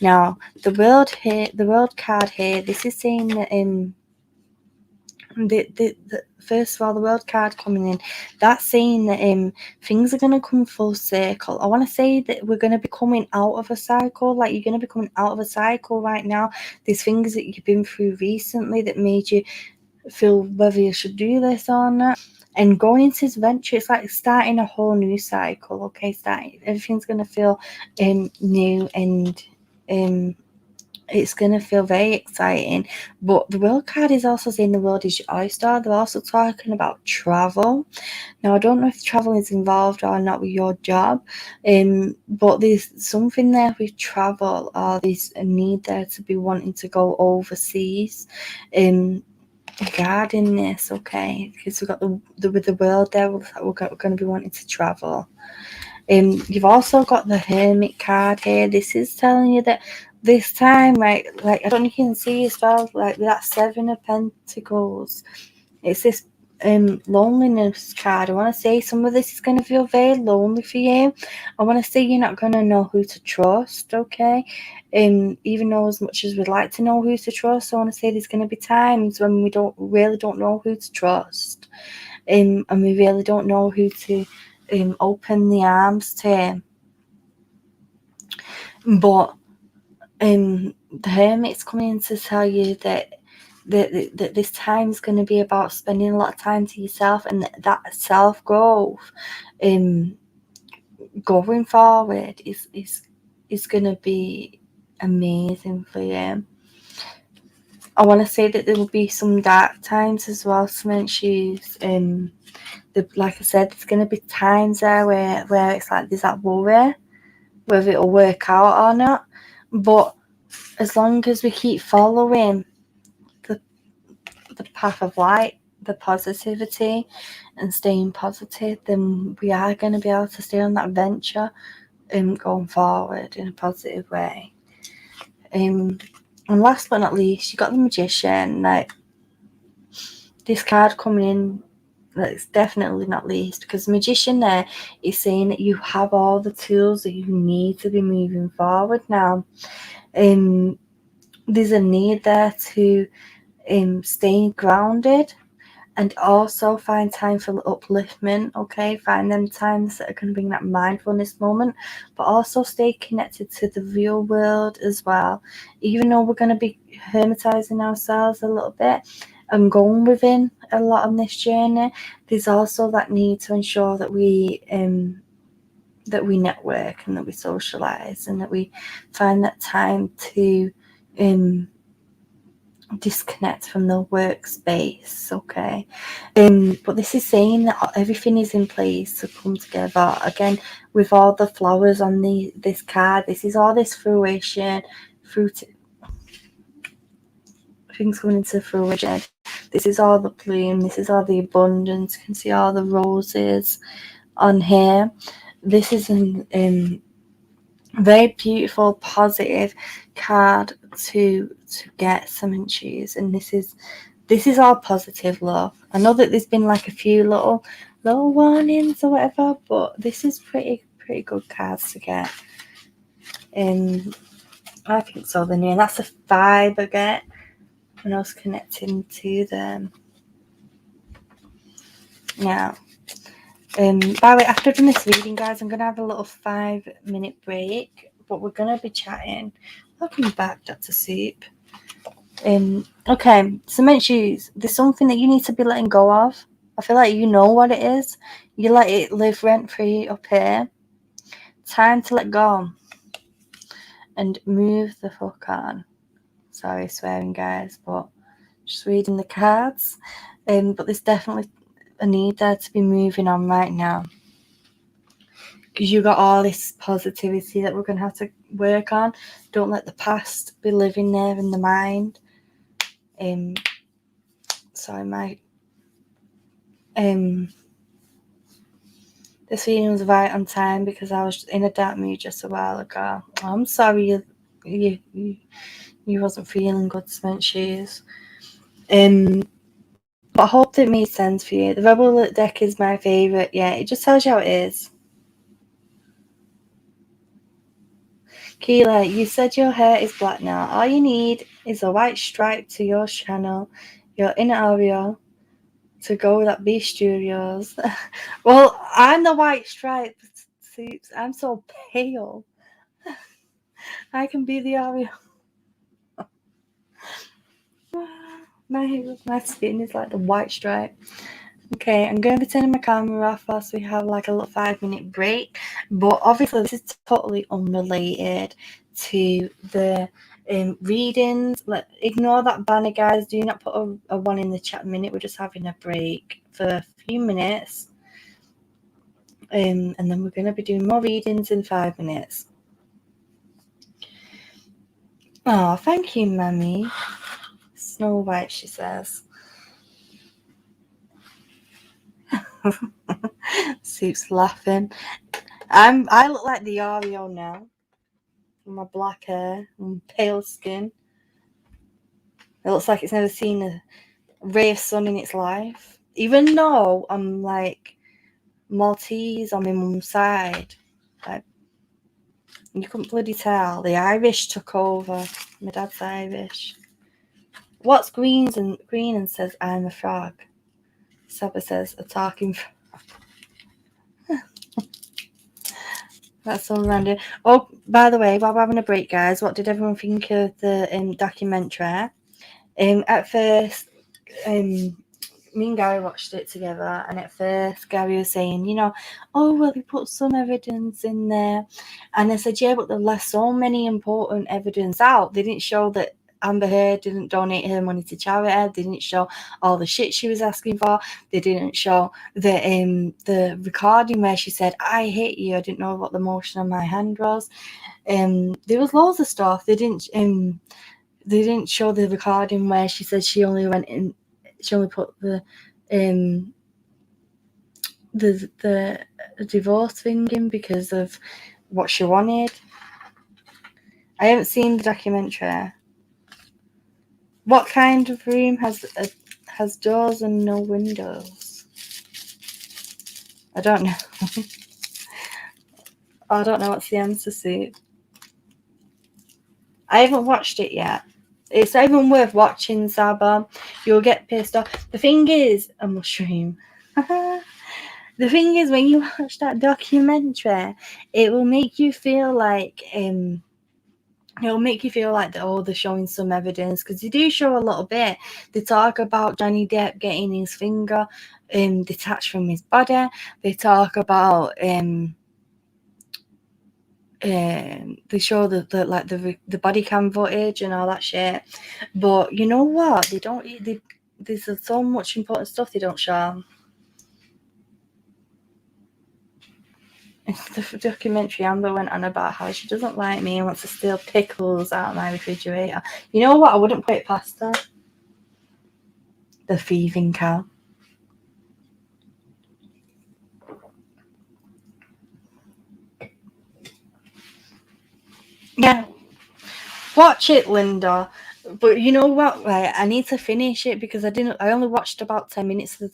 Now, the World card here, this is saying that the first of all, the World card coming in, that's saying that things are going to come full circle. I want to say that we're going to be coming out of a cycle, like you're going to be coming out of a cycle right now. There's things that you've been through recently that made you feel whether you should do this or not. And going into this venture, it's like starting a whole new cycle, okay? Everything's going to feel new, and it's going to feel very exciting. But the World card is also saying the world is your oyster. They're also talking about travel. Now, I don't know if travel is involved or not with your job, but there's something there with travel, or there's a need there to be wanting to go overseas regarding this, okay? Because we've got with the world there, we're going to be wanting to travel. You've also got the Hermit card here. This is telling you that this time, right, like, I don't know if you can see as well, like with that Seven of Pentacles, it's this loneliness card. I want to say some of this is going to feel very lonely for you. I want to say you're not going to know who to trust, okay? Even though as much as we'd like to know who to trust, I want to say there's going to be times when we really don't know who to trust, and we really don't know who to open the arms to. But the Hermit's coming in to tell you that this time is going to be about spending a lot of time to yourself, and that self-growth going forward is going to be amazing for you. I want to say that there will be some dark times as well, cement shoes. Like I said, there's going to be times there where it's like there's that worry whether it'll work out or not. But as long as we keep following the path of light, the positivity, and staying positive, then we are going to be able to stay on that venture going forward in a positive way. And last but not least, you got the Magician. Like, this card coming in, that's definitely not least, because the Magician there is saying that you have all the tools that you need to be moving forward now. There's a need there to stay grounded, and also find time for upliftment, okay? Find them times that are going to bring that mindfulness moment, but also stay connected to the real world as well. Even though we're going to be hermetizing ourselves a little bit and going within a lot on this journey, there's also that need to ensure that we network, and that we socialize, and that we find that time to disconnect from the workspace, okay? But this is saying that everything is in place to come together. Again, with all the flowers on this card, this is all this fruition, things coming into fruition. This is all the bloom, this is all the abundance. You can see all the roses on here. This is a very beautiful, positive card to get, cement shoes, and this is all positive love. I know that there's been like a few little warnings or whatever, but this is pretty good cards to get. I think so. Then yeah, that's a vibe I get when I was connecting to them. Now, by the way, after doing this reading, guys, I'm gonna have a little 5-minute break, but we're gonna be chatting. Welcome back, Dr. Soup. Okay, cement shoes. There's something that you need to be letting go of. I feel like you know what it is. You let it live rent free up here. Time to let go and move the fuck on. Sorry, swearing, guys, but just reading the cards. But there's definitely a need there to be moving on right now, because you got all this positivity that we're going to have to work on. Don't let the past be living there in the mind. Sorry, this reading was right on time because I was in a dark mood just a while ago. I'm sorry you wasn't feeling good, cement shoes. But I hope it made sense for you. The Rebel deck is my favourite. Yeah, it just tells you how it is. Keela, you said your hair is black now. All you need is a white stripe to your channel, your inner area, to go with that beast of yours. Well, I'm the white stripe. I'm so pale. I can be the Oreo. My skin is like the white stripe. Okay, I'm going to be turning my camera off whilst we have like a little 5-minute break. But obviously this is totally unrelated to the readings. Ignore that banner, guys. Do not put a 1 in the chat minute. We're just having a break for a few minutes. And then we're going to be doing more readings in 5 minutes. Oh, thank you, Mummy. Snow White, she says. Soup's laughing. I look like the Oreo now. With my black hair and pale skin. It looks like it's never seen a ray of sun in its life. Even though I'm like Maltese on my mum's side. Like, you couldn't bloody tell. The Irish took over. My dad's Irish. What's green and says I'm a frog? Saba says a talking frog. That's so random. Oh, by the way, while we're having a break, guys, what did everyone think of the documentary? At first, me and Gary watched it together, and at first Gary was saying, oh, well, they put some evidence in there. And I said, yeah, but they left so many important evidence out. They didn't show that Amber Heard didn't donate her money to charity. They didn't show all the shit she was asking for. They didn't show the recording where she said, I hate you. I didn't know what the motion on my hand was. There was loads of stuff. They didn't show the recording where she said she only went in. She only put the divorce thing in because of what she wanted. I haven't seen the documentary. What kind of room has doors and no windows? I don't know. I don't know what's the answer, Sue. I haven't watched it yet. It's not even worth watching, Saba. You'll get pissed off. The thing is, a mushroom. The thing is, when you watch that documentary, it will make you feel like they're showing some evidence, because they do show a little bit. They talk about Johnny Depp getting his finger detached from his body. They talk about they show the body cam footage and all that shit. But you know what? There's so much important stuff they don't show. The documentary, Amber went on about how she doesn't like me and wants to steal pickles out of my refrigerator. You know what? I wouldn't put it past her. The thieving cow. Yeah. Watch it, Linda. But you know what? Right, I need to finish it because I only watched about 10 minutes of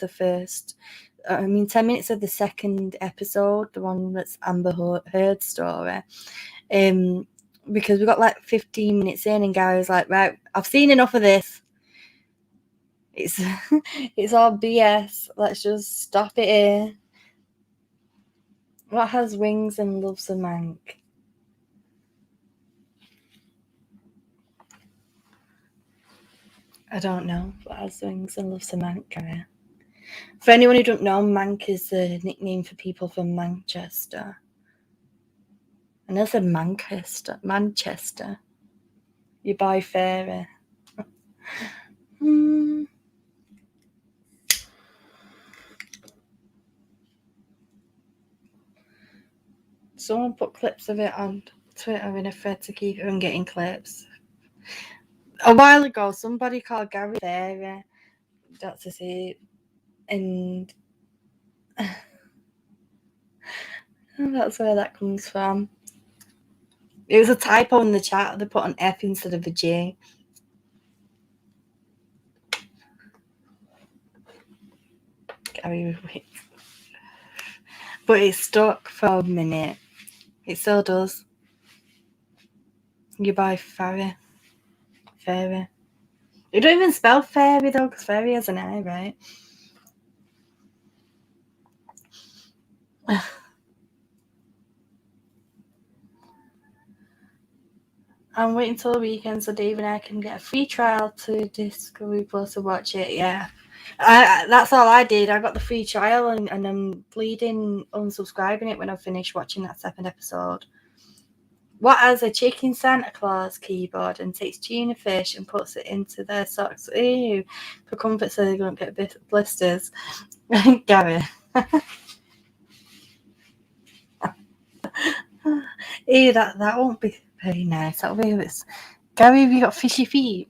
10 minutes of the second episode, the one that's Amber Heard's story. Because we got like 15 minutes in and Gary was like, right, I've seen enough of this. It's it's all BS. Let's just stop it here. What has wings and loves a mank? I don't know what has wings and loves a mank, Gary. For anyone who don't know, mank is a nickname for people from Manchester. I know I said Manchester. You buy fairy. Someone put clips of it on Twitter in a thread to keep it from getting clips. A while ago, somebody called Gary fairy. That's it. And that's where that comes from. It was a typo in the chat. They put an F instead of a J. Gary, wait. But it stuck for a minute. It still does. You buy fairy. Fairy. You don't even spell fairy though, because fairy has an I, right? I'm waiting till the weekend so Dave and I can get a free trial to Discovery Plus to watch it. Yeah, that's all I did. I got the free trial and I'm bleeding unsubscribing it when I finished watching that second episode. What has a chicken Santa Claus keyboard and takes tuna fish and puts it into their socks? Ew, for comfort so they don't get blisters. Gary. Ew, that won't be very nice. That'll be a bit... Gary, have you got fishy feet?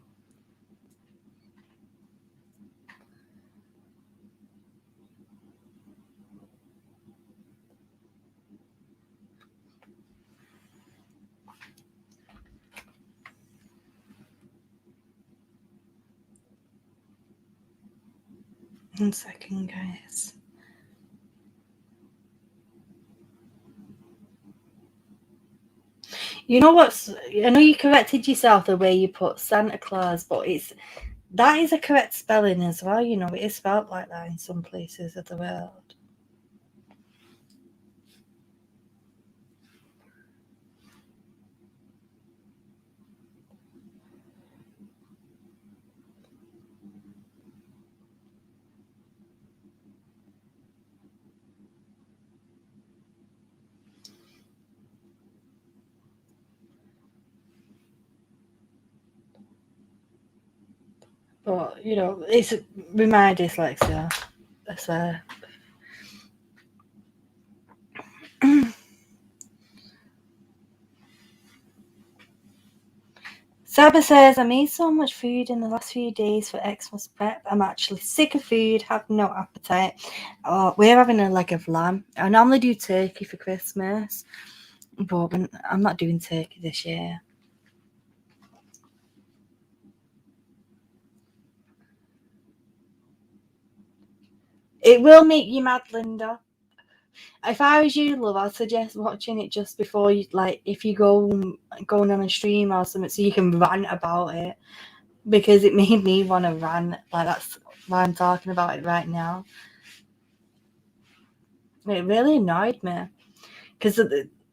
One second, guys. You know what's... I know you corrected yourself the way you put Santa Claus, but that is a correct spelling as well. You know, it is spelled like that in some places of the world. But, you know, it's with my dyslexia, I swear. Saba says, I made so much food in the last few days for Xmas prep. I'm actually sick of food, have no appetite. We're having a leg of lamb. I normally do turkey for Christmas, but I'm not doing turkey this year. It will make you mad, Linda. If I was you, love, I'd suggest watching it just before you, like, if you going on a stream or something, so you can rant about it. Because it made me want to rant. Like, that's why I'm talking about it right now. It really annoyed me. Because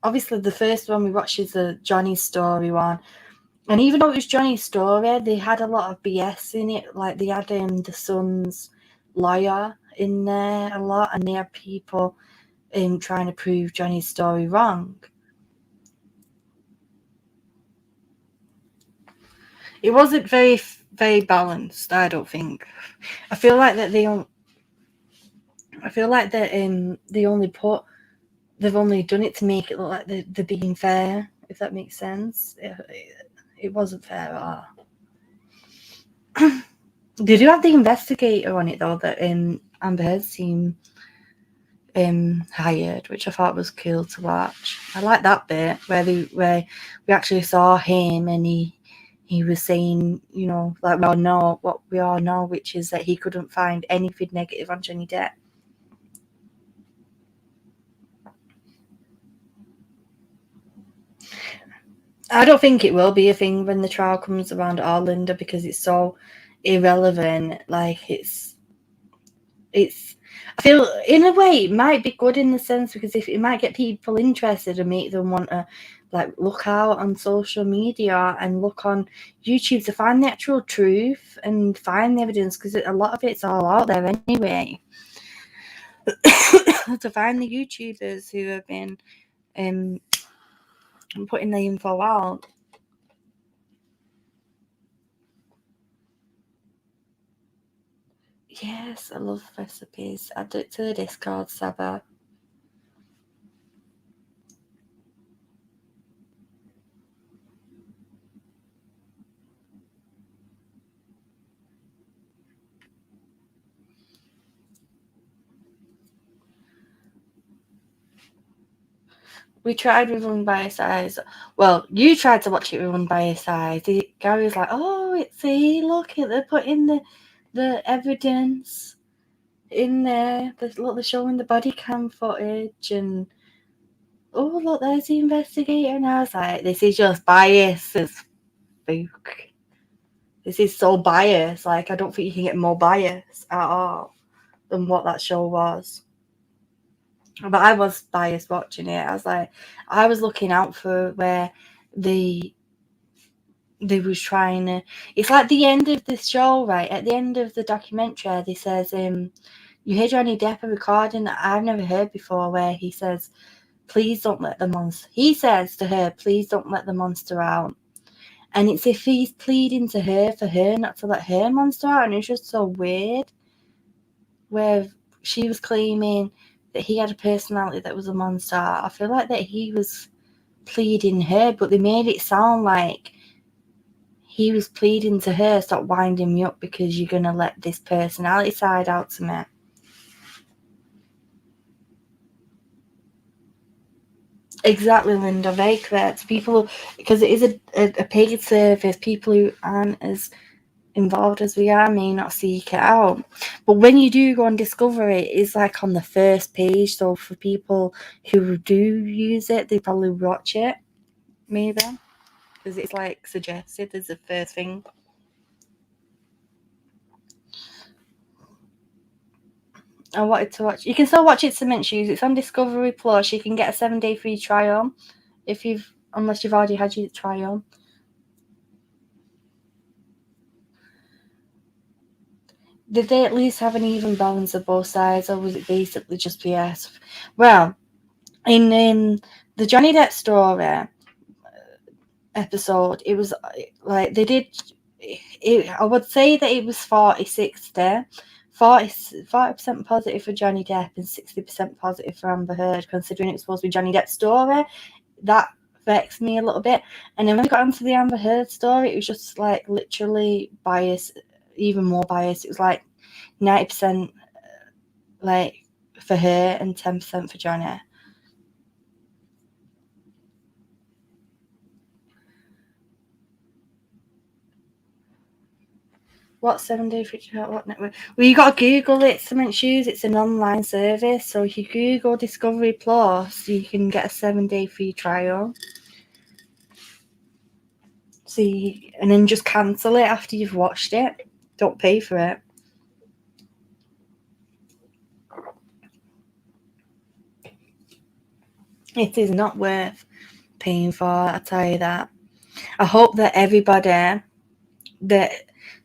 obviously the first one we watched is the Johnny Story one. And even though it was Johnny's story, they had a lot of BS in it. Like, they had the son's lawyer in there a lot, and they had people trying to prove Johnny's story wrong. It wasn't very, very balanced, I don't think. I feel like that they only they've only done it to make it look like they're being fair, if that makes sense. It wasn't fair at all. They do have the investigator on it though that Amber Heard's team hired, which I thought was cool to watch. I like that bit where we actually saw him and he was saying, you know, like we all know, which is that he couldn't find anything negative on Johnny Depp. I don't think it will be a thing when the trial comes around at all, Linda, because it's so irrelevant. Like, it's I feel in a way it might be good in the sense because if it might get people interested and make them want to like look out on social media and look on YouTube to find the actual truth and find the evidence, because a lot of it's all out there anyway. To find the YouTubers who have been putting the info out. Yes, I love recipes. Add it to the Discord, Saba. We tried with Run by His Eyes. Well, you tried to watch it with Run by His Eyes. Gary was like, "Oh, see, look, they're putting the evidence in there. Look, they're showing the body cam footage, and oh look, there's the investigator. And I was like, this is just bias as fuck. This is so biased. Like, I don't think you can get more biased at all than what that show was. But I was biased watching it. I was like, I was looking out for where they was trying to. It's like the end of the show, right? At the end of the documentary, they says, you hear Johnny Depp recording that I've never heard before, where he says, please don't let the monster. He says to her, please don't let the monster out. And it's if he's pleading to her for her not to let her monster out, and it's just so weird. Where she was claiming that he had a personality that was a monster. I feel like that he was pleading her, but they made it sound like he was pleading to her, stop winding me up because you're going to let this personality side out to me. Exactly, Linda, very correct. People, because it is a paid service, people who aren't as involved as we are may not seek it out. But when you do go on Discovery, it's like on the first page. So for people who do use it, they probably watch it, maybe, because it's like suggested as the first thing. I wanted to watch. You can still watch it, Cement Shoes. It's on Discovery Plus. You can get a 7-day free trial unless you've already had your trial. Did they at least have an even balance of both sides, or was it basically just BS? Well, in the Johnny Depp story episode, it was like they did. I would say that it was 40-60. 40% positive for Johnny Depp and 60% positive for Amber Heard, considering it was supposed to be Johnny Depp's story. That vexed me a little bit. And then when we got onto the Amber Heard story, it was just like literally biased, even more biased. It was like 90% like for her and 10% for Johnny. What 7-day free trial? What network? Well, you got to Google it, Cement Shoes. It's an online service. So if you Google Discovery Plus, you can get a 7-day free trial. See, and then just cancel it after you've watched it. Don't pay for it. It is not worth paying for, I tell you that. I hope that everybody that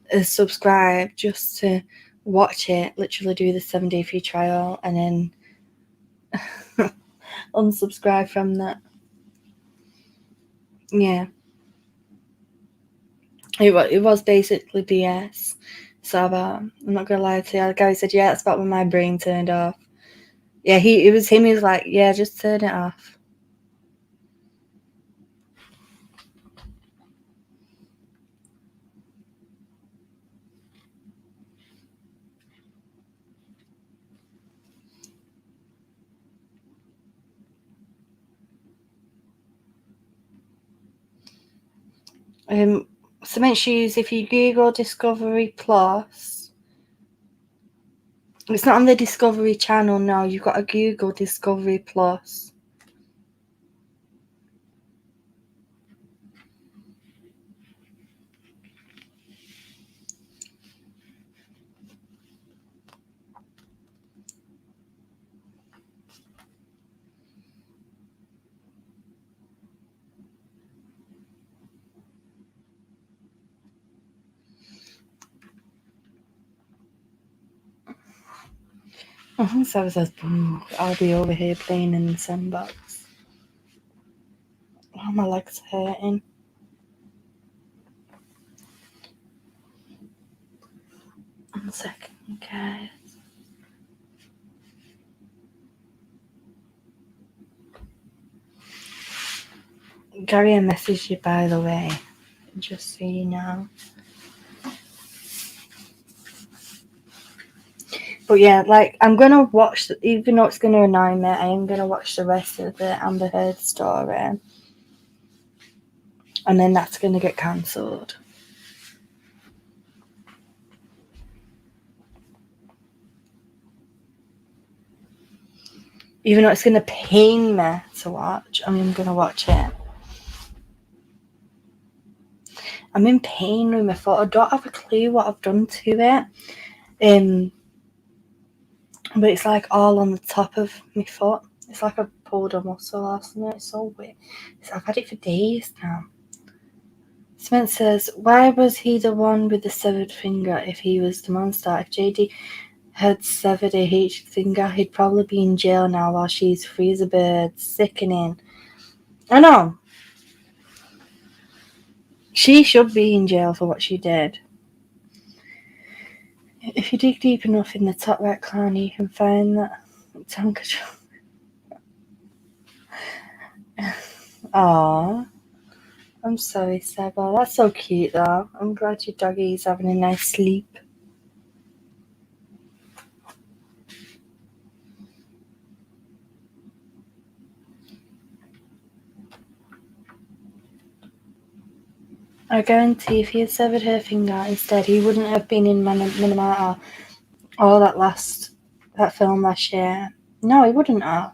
is subscribed just to watch it literally do the 7-day free trial and then unsubscribe from that. Yeah. It was basically BS. So I'm not gonna lie to you. The guy said, yeah, that's about when my brain turned off. Yeah, it was him. He was like, yeah, just turn it off. Cement Shoes, if you Google Discovery Plus, it's not on the Discovery Channel now. You've got to Google Discovery Plus. So says, boo, I'll be over here playing in the sandbox. Oh, my legs hurting. One second, guys. Gary, I messaged you, by the way, just so you know. But yeah, like, I'm gonna watch, even though it's gonna annoy me, I am gonna watch the rest of the Amber Heard story. And then that's gonna get cancelled. Even though it's going to pain me to watch, I'm going to watch it. I'm in pain with my foot. I don't have a clue what I've done to it. But it's like all on the top of my foot. It's like I've pulled a muscle or something. It's so weird. I've had it for days now. Smith says, why was he the one with the severed finger if he was the monster? If JD had severed each finger, he'd probably be in jail now while she's free as a bird. Sickening. I know. She should be in jail for what she did. If you dig deep enough in the top right corner, you can find that tongue control. Aww. I'm sorry, Seba. That's so cute, though. I'm glad your doggy's having a nice sleep. I guarantee if he had severed her finger instead, he wouldn't have been in Minamata or that film last year. No, he wouldn't have.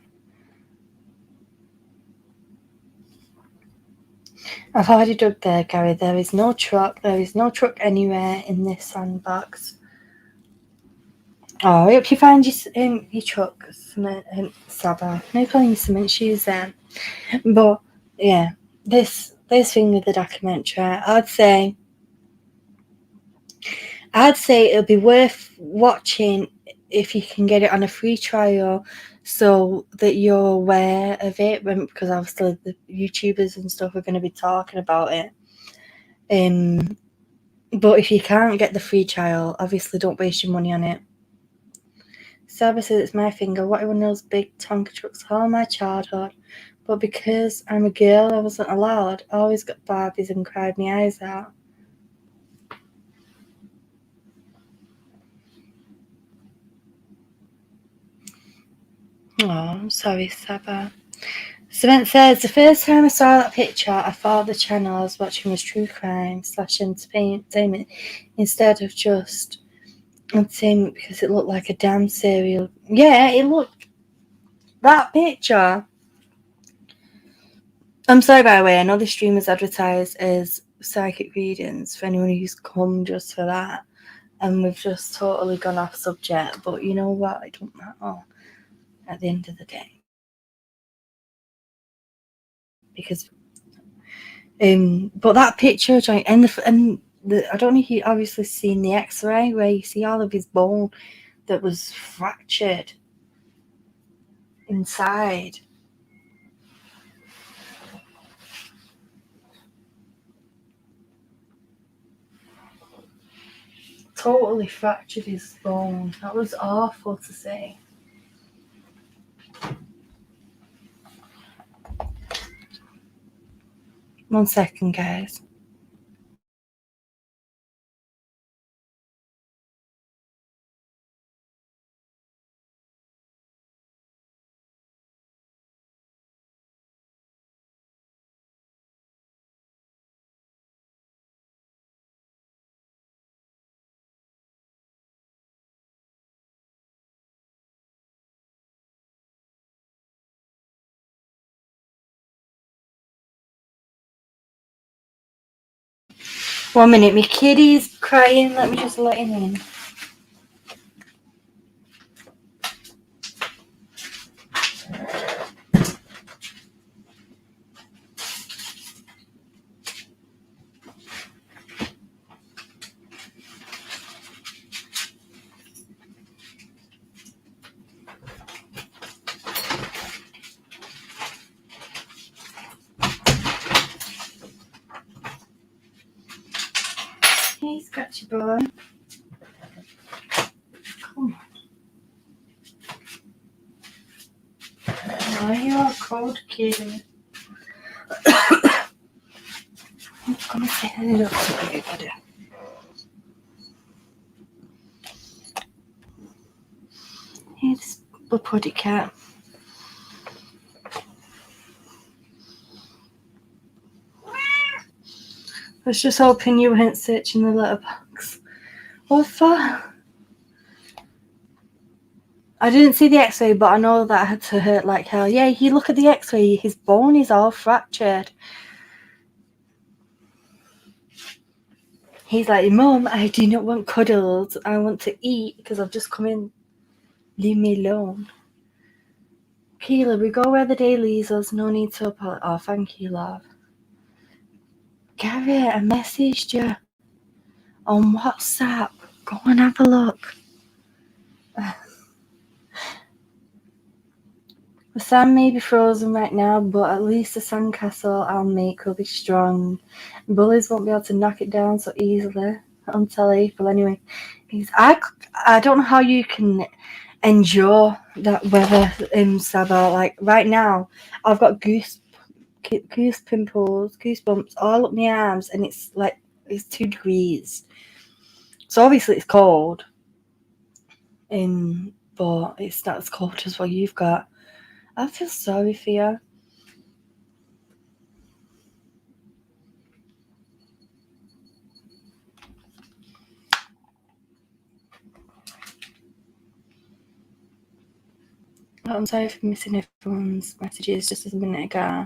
I've already dug there, Gary. There is no truck. There is no truck anywhere in this sandbox. Oh, I hope you find your truck, Saba. No calling you cement shoes then. But yeah, this thing with the documentary, I'd say it'll be worth watching if you can get it on a free trial, so that you're aware of it. Because obviously the YouTubers and stuff are going to be talking about it. But if you can't get the free trial, obviously don't waste your money on it. Saba says it's my finger. What one of those big Tonka trucks all my childhood. But because I'm a girl, I wasn't allowed. I always got Barbies and cried my eyes out. Oh, I'm sorry, Saba. Cement says, the first time I saw that picture, I thought the channel I was watching was true crime / entertainment instead of just entertainment, because it looked like a damn serial. Yeah, it looked. That picture. I'm sorry, by the way, I know the stream is advertised as psychic readings for anyone who's come just for that. And we've just totally gone off subject. But you know what? It don't matter at the end of the day. Because but that picture, and I don't know if you obviously seen the X-ray where you see all of his bone that was fractured inside. Totally fractured his bone. That was awful to see. One second, guys. One minute, my kitty's crying. Let me just let him in. Hey, Scratchy boy. Come on. Oh, you are cold, kitty. I'm gonna say it up to you, buddy. Here's the putty cat. I was just hoping you weren't searching the letterbox. What for? I didn't see the x-ray, but I know that had to hurt like hell. Yeah, you look at the x-ray, his bone is all fractured. He's like, Mum, I do not want cuddles. I want to eat because I've just come in. Leave me alone. Keela, we go where the day leads us. No need to apologize. Oh, thank you, love. Gary, I messaged you on WhatsApp. Go and have a look. The sand may be frozen right now, but at least the sandcastle I'll make will be strong. Bullies won't be able to knock it down so easily until April anyway. I don't know how you can endure that weather in Sabah. Like right now, I've got goose goosebumps all up my arms, and it's like it's 2 degrees. So obviously it's cold. But it's not as cold as what you've got. I feel sorry for you. I'm sorry for missing everyone's messages just a minute ago.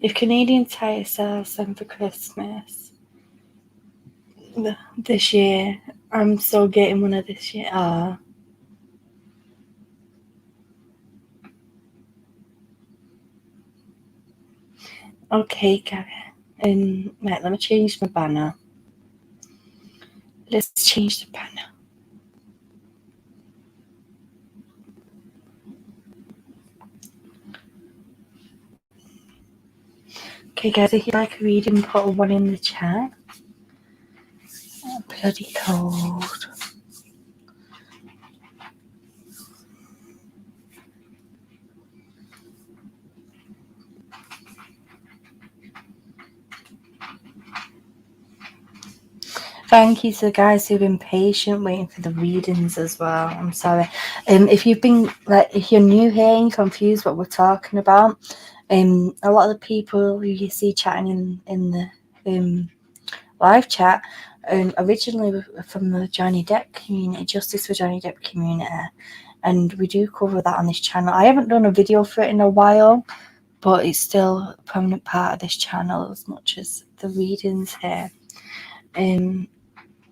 If Canadian Tire sells them for Christmas this year, I'm still getting one of this year. Ah. Okay, Gary. Right, let me change my banner. Let's change the banner. Okay, guys, if you'd like a reading, put a 1 in the chat. Oh, bloody cold. Thank you to the guys who've been patient waiting for the readings as well. I'm sorry. If you've been if you're new here and confused what we're talking about, a lot of the people who you see chatting in the live chat originally were from the Johnny Depp community, Justice for Johnny Depp community, and we do cover that on this channel. I haven't done a video for it in a while, but it's still a prominent part of this channel as much as the readings here.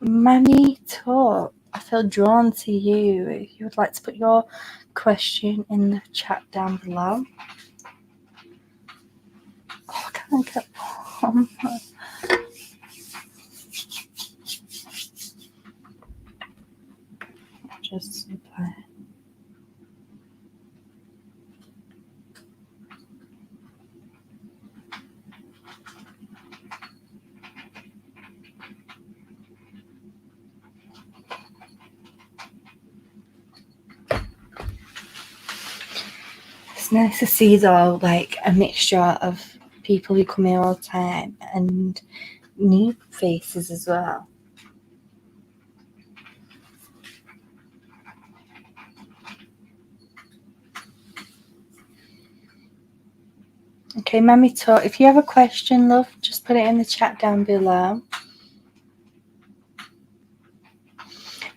Mammy Talk, I feel drawn to you. If you would like to put your question in the chat down below. Oh, can I get one? Just apply. It's nice to see though, like a mixture of people who come here all the time and new faces as well. Okay, Mammy Talk, if you have a question, love, just put it in the chat down below.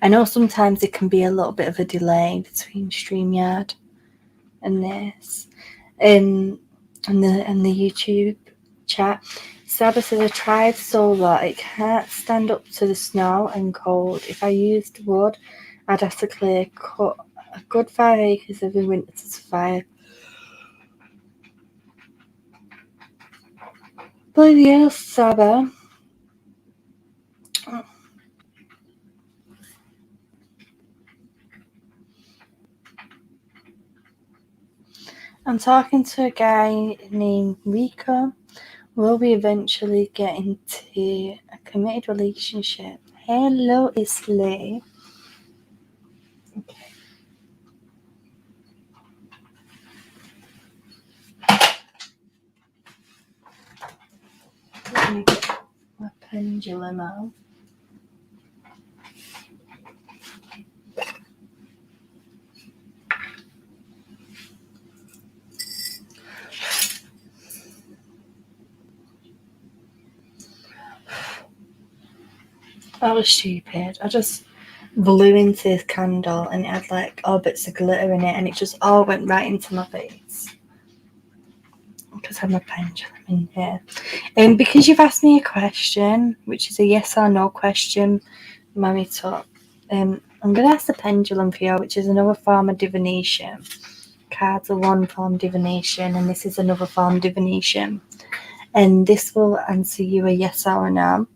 I know sometimes it can be a little bit of a delay between StreamYard and this. And the YouTube chat. Saba says, I tried solar. It can't stand up to the snow and cold. If I used wood, I'd have to clear cut a good 5 acres every winter to survive. Bloody hell, Saba. I'm talking to a guy named Rico. Will we eventually get into a committed relationship? Hello, Islay. Okay. Let me get my pendulum out. That was stupid. I just blew into this candle and it had like all bits of glitter in it and it just all went right into my face. Because I have my pendulum in here. Because you've asked me a question, which is a yes or no question, Mammy Top, I'm going to ask the pendulum for you, which is another form of divination. Cards are one form divination, and this is another form divination. And this will answer you a yes or a no.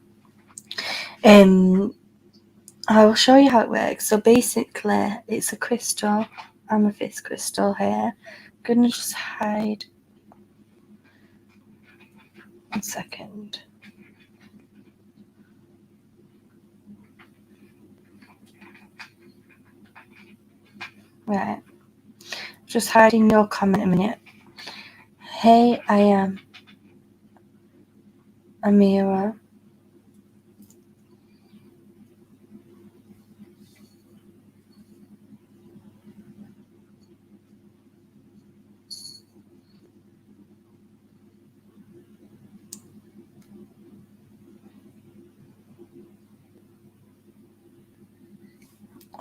I will show you how it works. So basically, it's a crystal, amethyst crystal here. I'm going to just hide. 1 second. Right. Just hiding your comment a minute. Hey, I am Amira.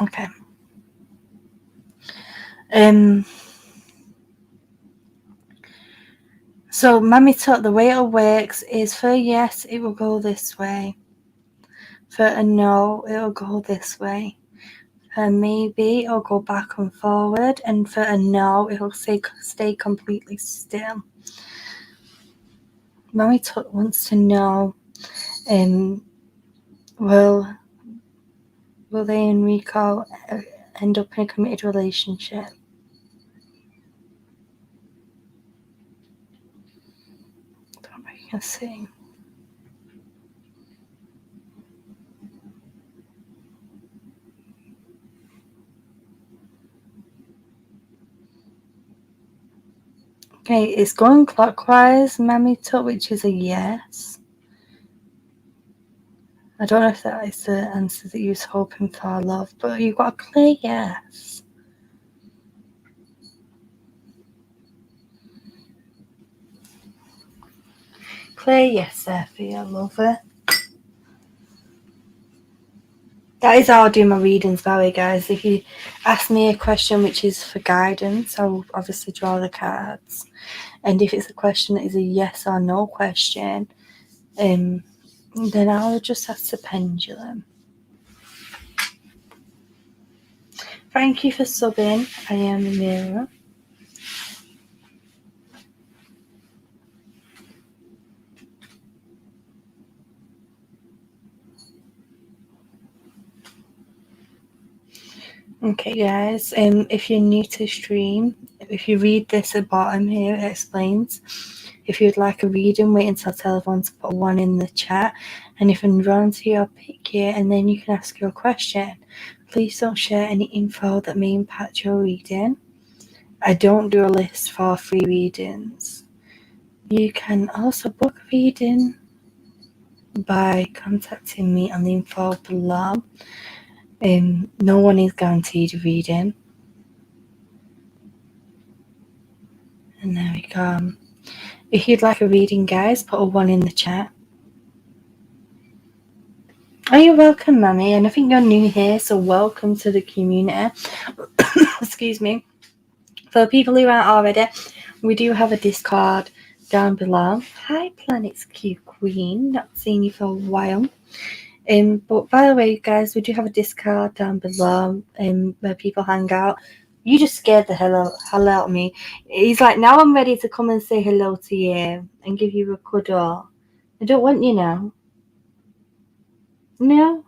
Okay. So Mammy taught the way it works is for a yes, it will go this way. For a no, it will go this way. For a maybe, it'll go back and forward. And for a no, it'll stay completely still. Mammy Tut wants to know, will they and Rico end up in a committed relationship? I don't know if you can see. Okay, it's going clockwise, Mammy Tut, which is a yes. I don't know if that is the answer that you was hoping for, love, but you've got a clear yes. Clear yes there for you, lover. That is how I do my readings, by the way, guys. If you ask me a question which is for guidance, I will obviously draw the cards. And if it's a question that is a yes or no question, then I'll just ask the pendulum. Thank you for subbing. I am Amira. Okay, guys, if you're new to the stream, if you read this at the bottom here, it explains. If you'd like a reading, wait until telephone's put 1 in the chat. And if I'm drawn to your pick here, and then you can ask your question. Please don't share any info that may impact your reading. I don't do a list for free readings. You can also book a reading by contacting me on the info below. No one is guaranteed a reading. And there we go. If you'd like a reading, guys, put a 1 in the chat. Oh, you're welcome, Mammy. And I think you're new here, so welcome to the community. Excuse me. For people who aren't already, we do have a Discord down below. Hi, Planet's Q Queen. Not seen you for a while. But by the way, guys, we do have a Discord down below where people hang out. You just scared the hell out of me. He's like, now I'm ready to come and say hello to you and give you a cuddle. I don't want you now. No,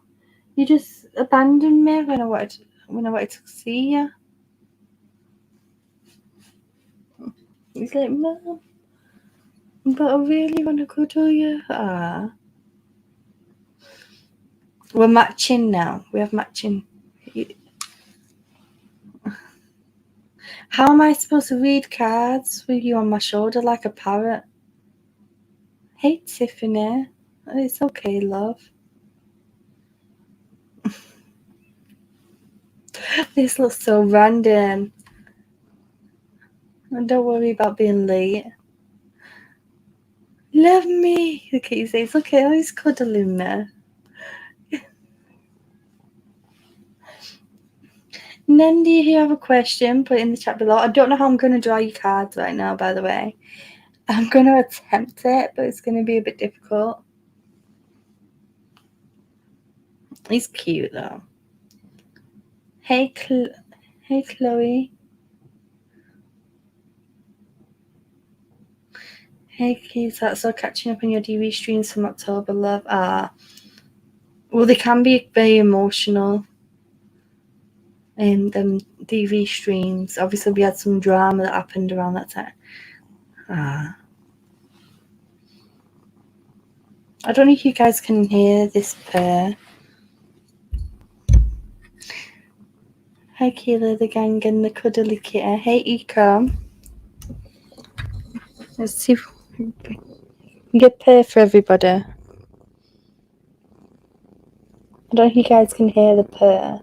you just abandoned me when I wanted to see you. He's like, Mom, but I really want to cuddle you. Ah. We're matching now. We have matching. How am I supposed to read cards with you on my shoulder like a parrot? Hey, Tiffany. It's okay, love. This looks so random. And don't worry about being late. Love me. Okay, you say it's okay. He's cuddling me. Nandi, if you have a question, put it in the chat below. I don't know how I'm going to draw your cards right now, by the way. I'm going to attempt it, but it's going to be a bit difficult. He's cute, though. Hey, Chloe. Hey, Keys. That's all catching up on your TV streams from October, love. Well, they can be very emotional. Them TV streams. Obviously, we had some drama that happened around that time. I don't know if you guys can hear this pair. Hi, Keela, the gang, and the cuddly kitty. Hey, Eco. Let's see if we can get pair for everybody. I don't know if you guys can hear the pair.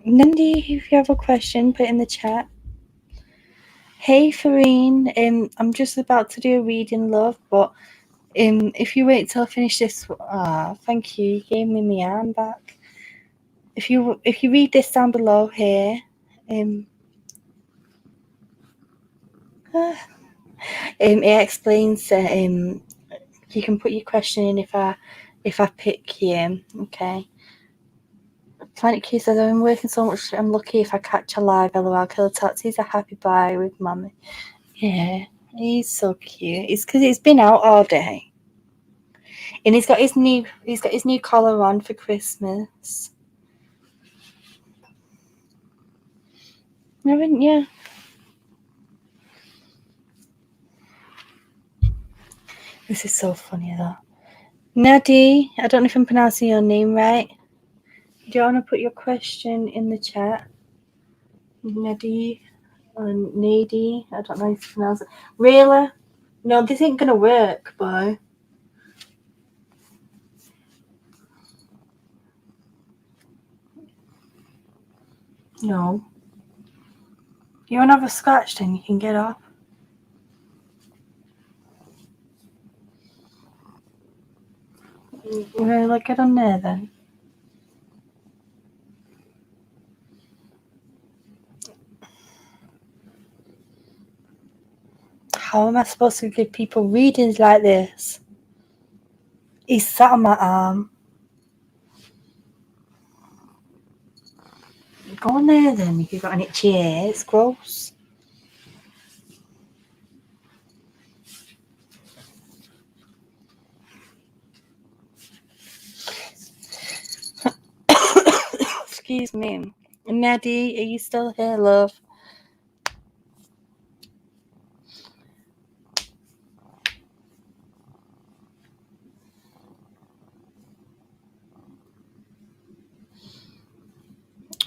Nandi, if you have a question, put it in the chat. Hey, Farine. I'm just about to do a reading, love, but if you wait till I finish this, thank you. You gave me my arm back. If you read this down below here, it explains that you can put your question in if I pick you. Okay. Planet Q says, I've been working so much, I'm lucky if I catch a live. LOL. Killer Tots, he's a happy boy with mummy. Yeah, he's so cute. It's because he's been out all day, and he's got his new collar on for Christmas. Haven't you? This is so funny though. Nadi, I don't know if I'm pronouncing your name right. Do you want to put your question in the chat? Nadi or Nadi, I don't know how to pronounce it. Really? No, this ain't gonna work, boy. No. You want to have a scratch, then you can get off. Really, get on there then. How am I supposed to give people readings like this? He's sat on my arm. Go on there then if you've got an itchy ear. It's gross. Excuse me. Nadie, are you still here, love?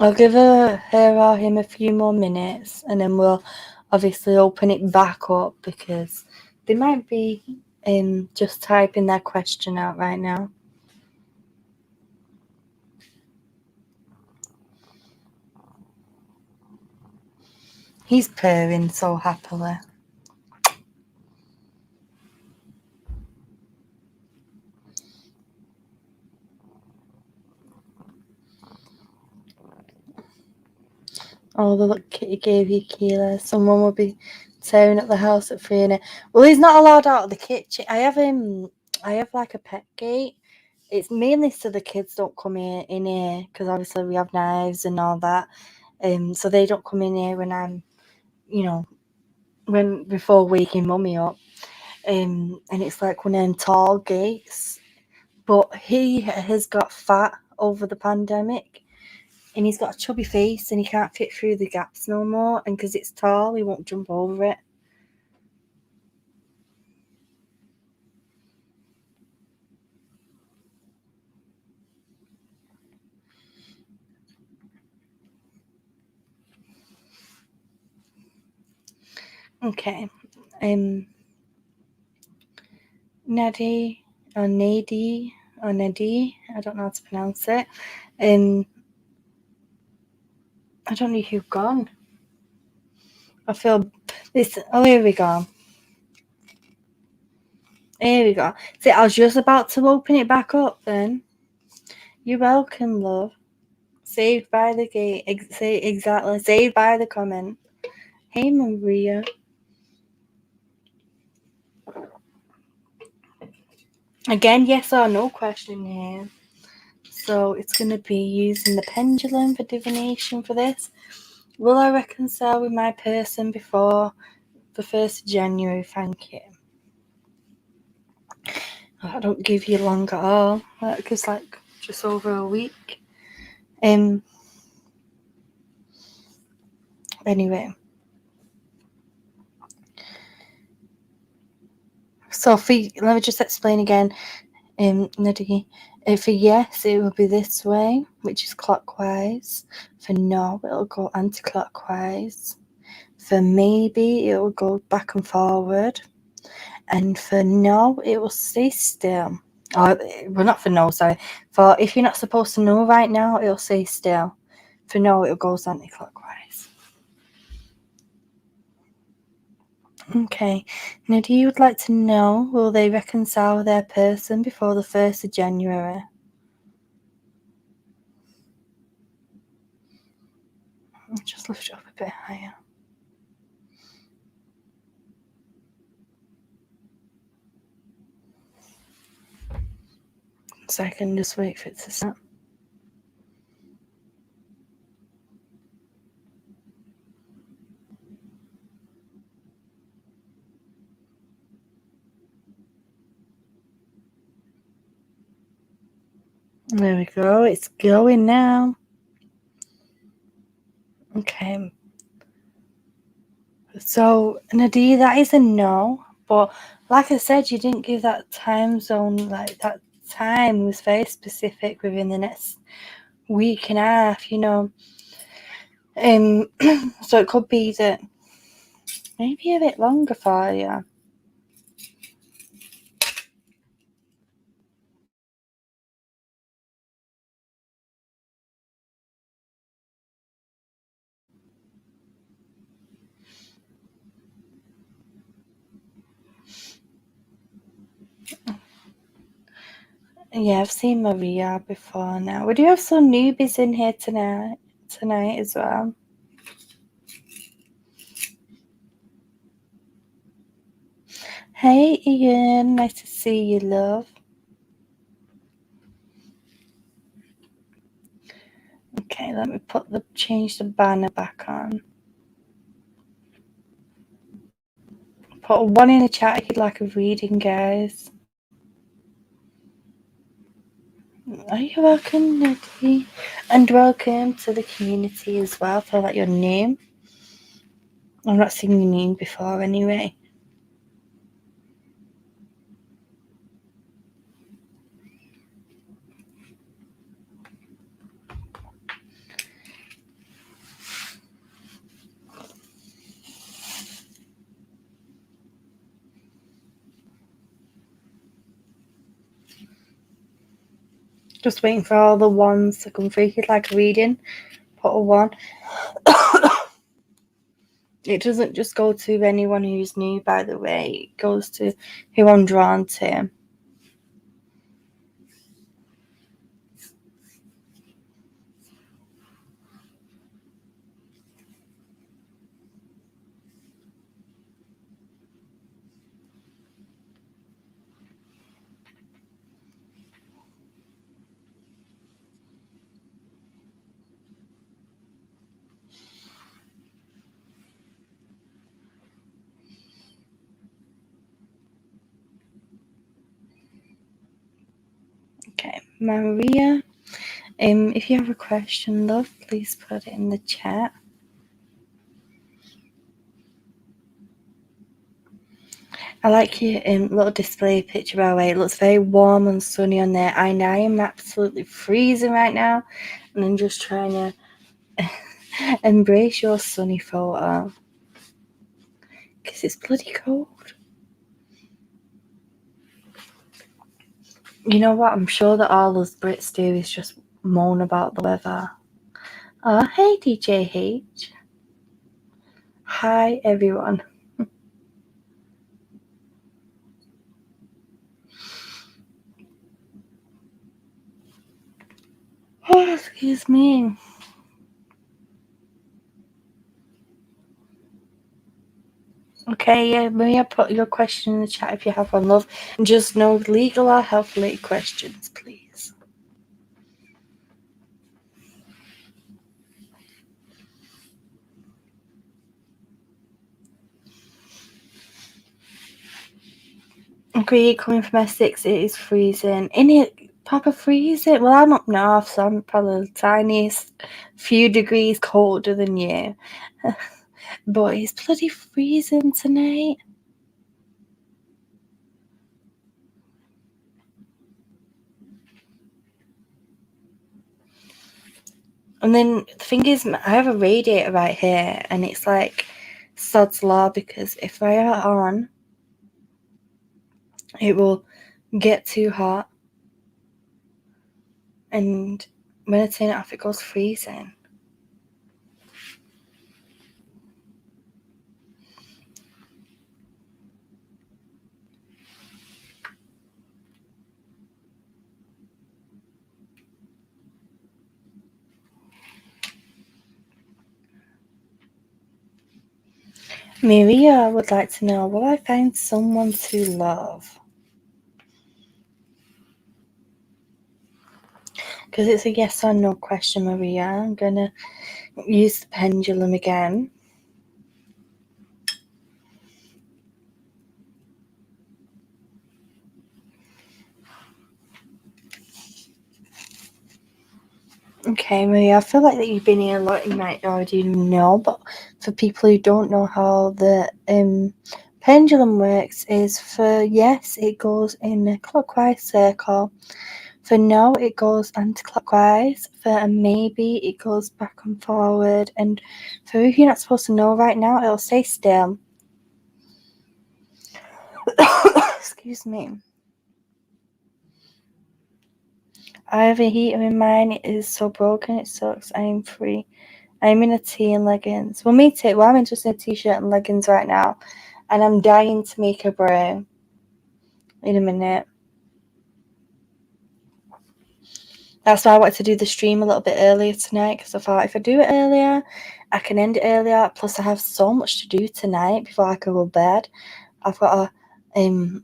I'll give her or him a few more minutes, and then we'll obviously open it back up because they might be just typing their question out right now. He's purring so happily. Oh, the look Kitty gave you, Keela. Someone will be tearing up the house at 3 a.m. Well, he's not allowed out of the kitchen. I have like a pet gate. It's mainly so the kids don't come in here because obviously we have knives and all that. So they don't come in here when I'm, before waking mummy up. And it's like one of them tall gates. But he has got fat over the pandemic. And he's got a chubby face and he can't fit through the gaps no more. And because it's tall, he won't jump over it. Okay. Nadie or Nadie or Nadie, I don't know how to pronounce it. I don't know if you've gone. I feel this. Oh, here we go. Here we go. See, I was just about to open it back up then. You're welcome, love. Saved by the gate. Exactly. Saved by the comment. Hey, Maria. Again, yes or no question here. So it's going to be using the pendulum for divination for this. Will I reconcile with my person before the 1st of January? Thank you. I don't give you long at all. It's like just over a week. Anyway. So let me just explain again. Nadine, for yes, it will be this way, which is clockwise. For no, it'll go anti-clockwise. For maybe, it will go back and forward. And for no, it will stay still. Well, not for no, sorry. For if you're not supposed to know right now, it'll stay still. For no, it goes anti-clockwise. Okay. Nadine would like to know, will they reconcile with their person before the 1st of January? Just lift it up a bit higher. So I can just wait for it to start. There we go. It's going now. Okay. So, Nadine, that is a no. But like I said, you didn't give that time zone. Like, that time was very specific within the next week and a half, you know. So it could be that maybe a bit longer for you. Yeah, I've seen Maria before now. We do have some newbies in here tonight as well. Hey, Ian. Nice to see you, love. Okay, let me change the banner back on. Put a 1 in the chat if you'd like a reading, guys. Are you welcome, Nikki? And welcome to the community as well. For like your name. I've not seen your name before anyway. Just waiting for all the ones to come through. If you'd like a reading, put a 1. It doesn't just go to anyone who's new, by the way. It goes to who I'm drawn to. Okay, Maria. If you have a question, love, please put it in the chat. I like your little display picture, by the way. It looks very warm and sunny on there. I am absolutely freezing right now, and I'm just trying to embrace your sunny photo because it's bloody cold. You know what? I'm sure that all us Brits do is just moan about the weather. Oh, hey, DJ H. Hi, everyone. Excuse me. Okay, yeah, Maria, put your question in the chat if you have one, love. And just no legal or health-related questions, please. Agree, coming from Essex, it is freezing. In it, proper freezing? Well, I'm up north, so I'm probably the tiniest few degrees colder than you. But it's bloody freezing tonight. And then the thing is, I have a radiator right here, and it's like sod's law, because if I are on, it will get too hot, and when I turn it off, it goes freezing. Maria would like to know, will I find someone to love? Because it's a yes or no question, Maria. I'm going to use the pendulum again. Okay, Maria, I feel like that you've been here a lot, you might already know, but for people who don't know how the pendulum works, is for yes, it goes in a clockwise circle. For no, it goes anti-clockwise. For a maybe, it goes back and forward. And for if you're not supposed to know right now, it'll stay still. Excuse me. I have a heater in mine. It is so broken. It sucks. I am free. I'm in a tee and leggings. Well, me too. Well, I'm just in a t-shirt and leggings right now. And I'm dying to make a brew in a minute. That's why I wanted to do the stream a little bit earlier tonight, because I thought if I do it earlier, I can end it earlier. Plus, I have so much to do tonight before I go to bed. I've got a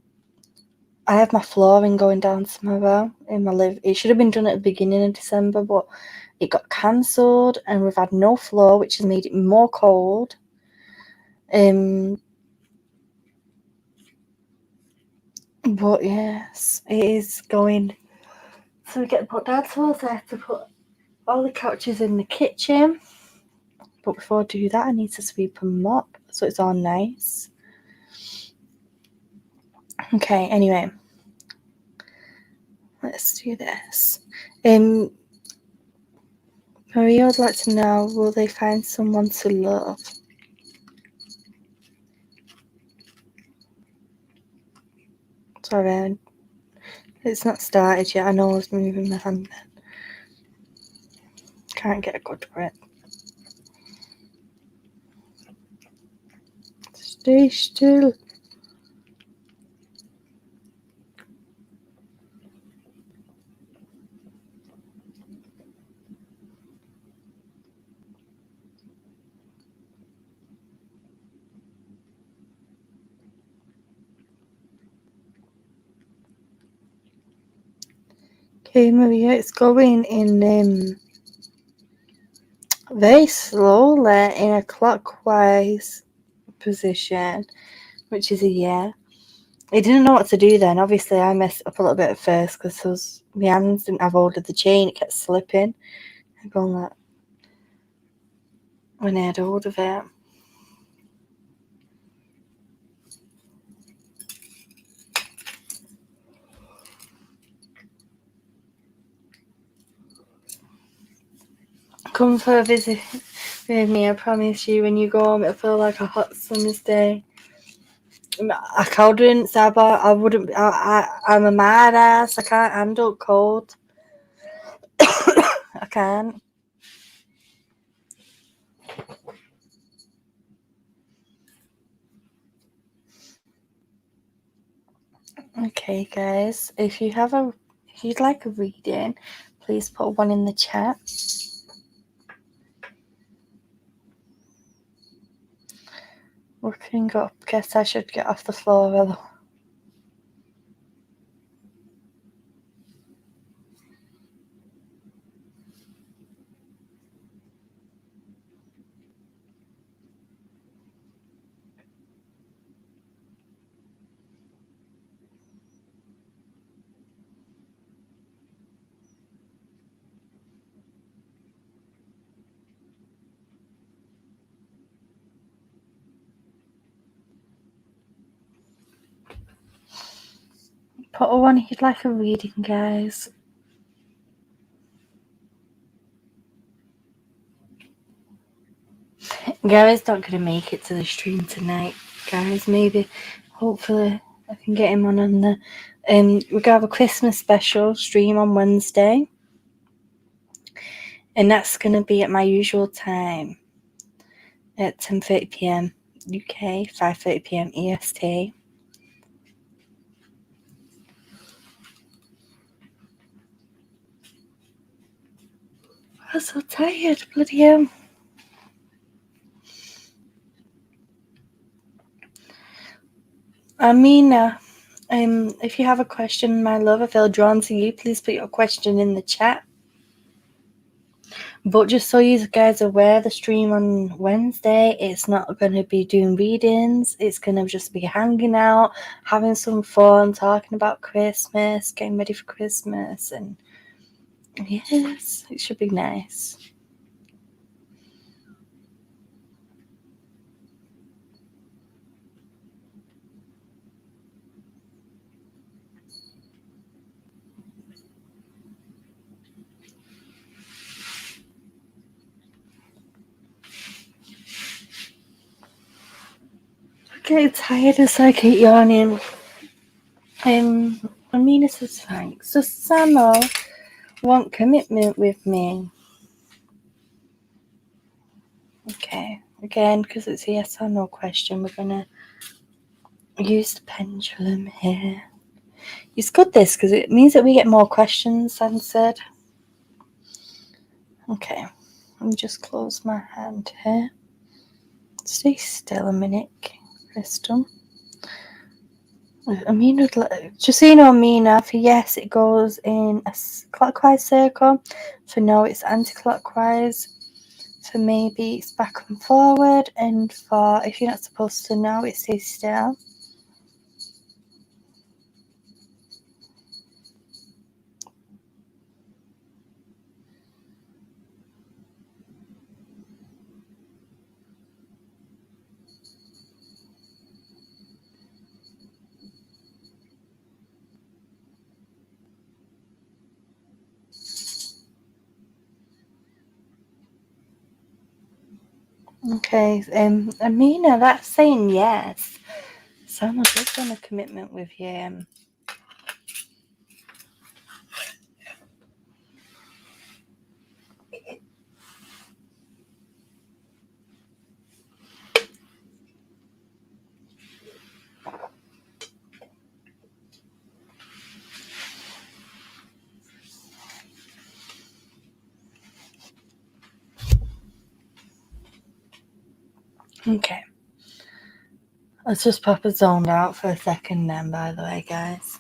I have my flooring going down tomorrow in my live. It should have been done at the beginning of December, but it got cancelled, and we've had no floor, which has made it more cold. But yes, it is going. So we get to put that towards. I have to put all the couches in the kitchen. But before I do that, I need to sweep and mop so it's all nice. Okay, anyway. Let's do this. Maria would like to know, will they find someone to love? Sorry, it's not started yet. I know I was moving my hand then. Can't get a good grip. Stay still. Okay, Maria, it's going in very slowly in a clockwise position, which is a yeah. I didn't know what to do then. Obviously, I messed up a little bit at first because my hands didn't have hold of the chain. It kept slipping. I'm going like when I had hold of it. Come for a visit with me. I promise you, when you go home, it'll feel like a hot summer's day. I couldn't, Saba. I wouldn't. I'm a mad ass. I can't handle cold. I can't. Okay, guys. If you'd like a reading, please put a 1 in the chat. Looking up, guess I should get off the floor a little. Put a 1 if you'd like a reading, guys. Gary's not going to make it to the stream tonight, guys. Maybe, hopefully, I can get him on the... we're going to have a Christmas special stream on Wednesday. And that's going to be at my usual time. At 10:30 PM UK, 5:30 PM EST. I'm so tired, bloody hell. Amina, if you have a question, my love, I feel drawn to you. Please put your question in the chat. But just so you guys are aware, the stream on Wednesday, it's not going to be doing readings. It's going to just be hanging out, having some fun, talking about Christmas, getting ready for Christmas. And yes, it should be nice. Getting tired as I keep yawning. Amina says thanks. So Samo want commitment with me. Okay, again, because it's a yes or no question, we're gonna use the pendulum here. It's good this because it means that we get more questions answered. Okay, let me just close my hand here. Stay still a minute, Crystal. Amina, just so you know, Amina, for yes, it goes in a clockwise circle. For no, it's anti-clockwise. For maybe, it's back and forward. And for if you're not supposed to know, it stays still. Okay, Amina, that's saying yes. Someone does want a commitment with you. Okay. Let's just pop it zoned out for a second then, by the way, guys.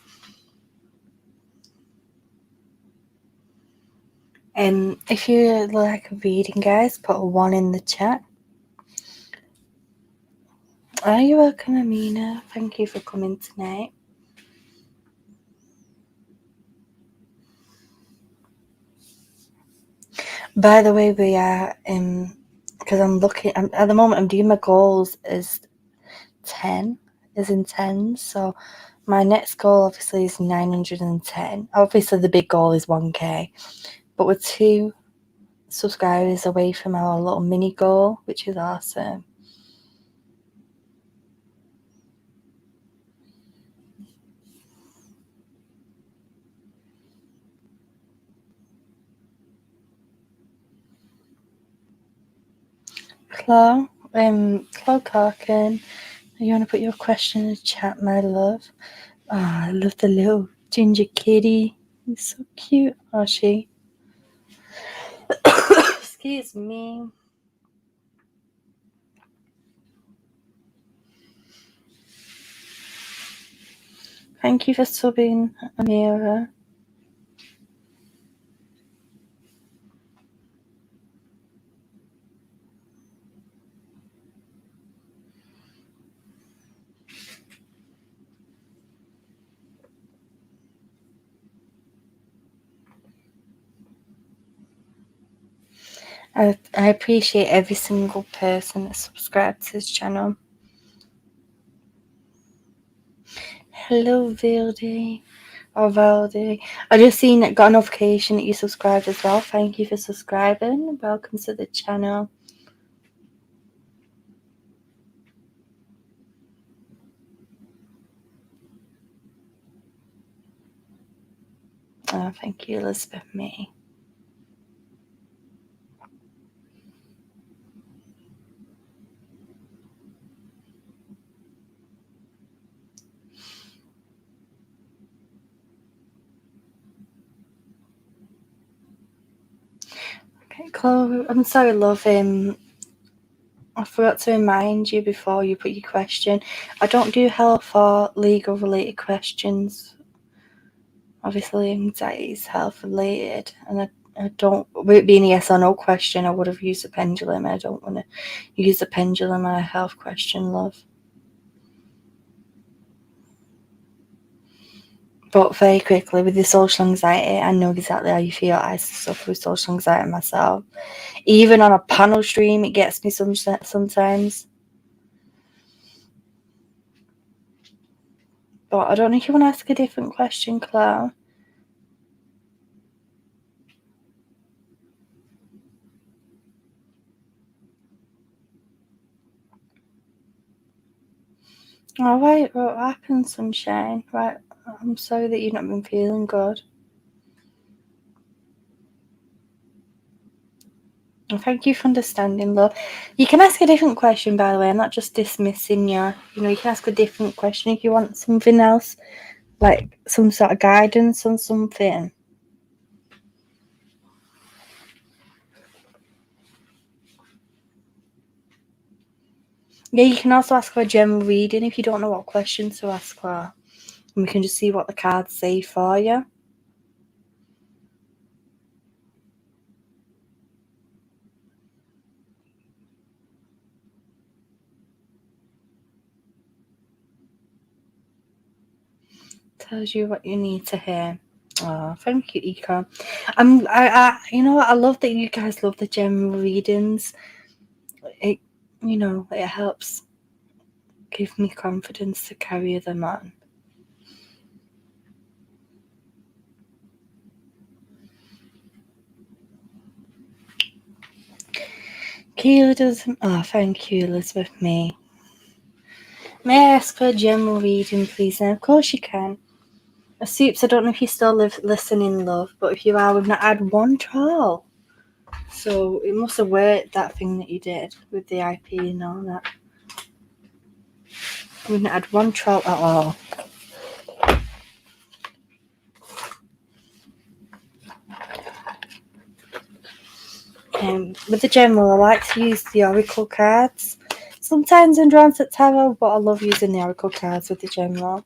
If you like a reading, guys, put a 1 in the chat. Are you welcome, Amina? Thank you for coming tonight. By the way, we are, because I'm looking, at the moment, I'm doing my goals as 10, as in 10. So my next goal, obviously, is 910. Obviously, the big goal is 1K. But we're 2 subscribers away from our little mini goal, which is awesome. Chloe Corkin, you want to put your question in the chat, my love? Oh, I love the little ginger kitty. He's so cute. Oh, she. Excuse me. Thank you for subbing, Amira. I appreciate every single person that subscribed to this channel. Hello, Vildy. Or Valdy. I just seen it, got a notification that you subscribed as well. Thank you for subscribing. Welcome to the channel. Oh, thank you, Elizabeth May. Okay, Chloe, I'm sorry, love. I forgot to remind you before you put your question. I don't do health or legal related questions. Obviously, anxiety is health related, and I don't. With it being a yes or no question, I would have used a pendulum. I don't want to use a pendulum on a health question, love. But very quickly, with the social anxiety, I know exactly how you feel. I suffer with social anxiety myself. Even on a panel stream, it gets me sometimes. But I don't know if you want to ask a different question, Claire. All right, what happened, sunshine? Right, I'm sorry that you've not been feeling good. And thank you for understanding, love. You can ask a different question, by the way. I'm not just dismissing you. You know, you can ask a different question if you want something else, like some sort of guidance on something. Yeah, you can also ask for a general reading if you don't know what questions to ask for. And we can just see what the cards say for you. Tells you what you need to hear. Oh, thank you, Ika. You know what? I love that you guys love the general readings. It, it helps give me confidence to carry them on. Keela doesn't. Oh, thank you, Elizabeth May. May I ask for a general reading, please? And of course you can. Soups, I don't know if you still listening, love, but if you are, we've not had one trial. So it must have worked, that thing that you did with the IP and all that. We've not had one trial at all. With the general, I like to use the oracle cards. Sometimes in Transit Tarot, but I love using the oracle cards with the general.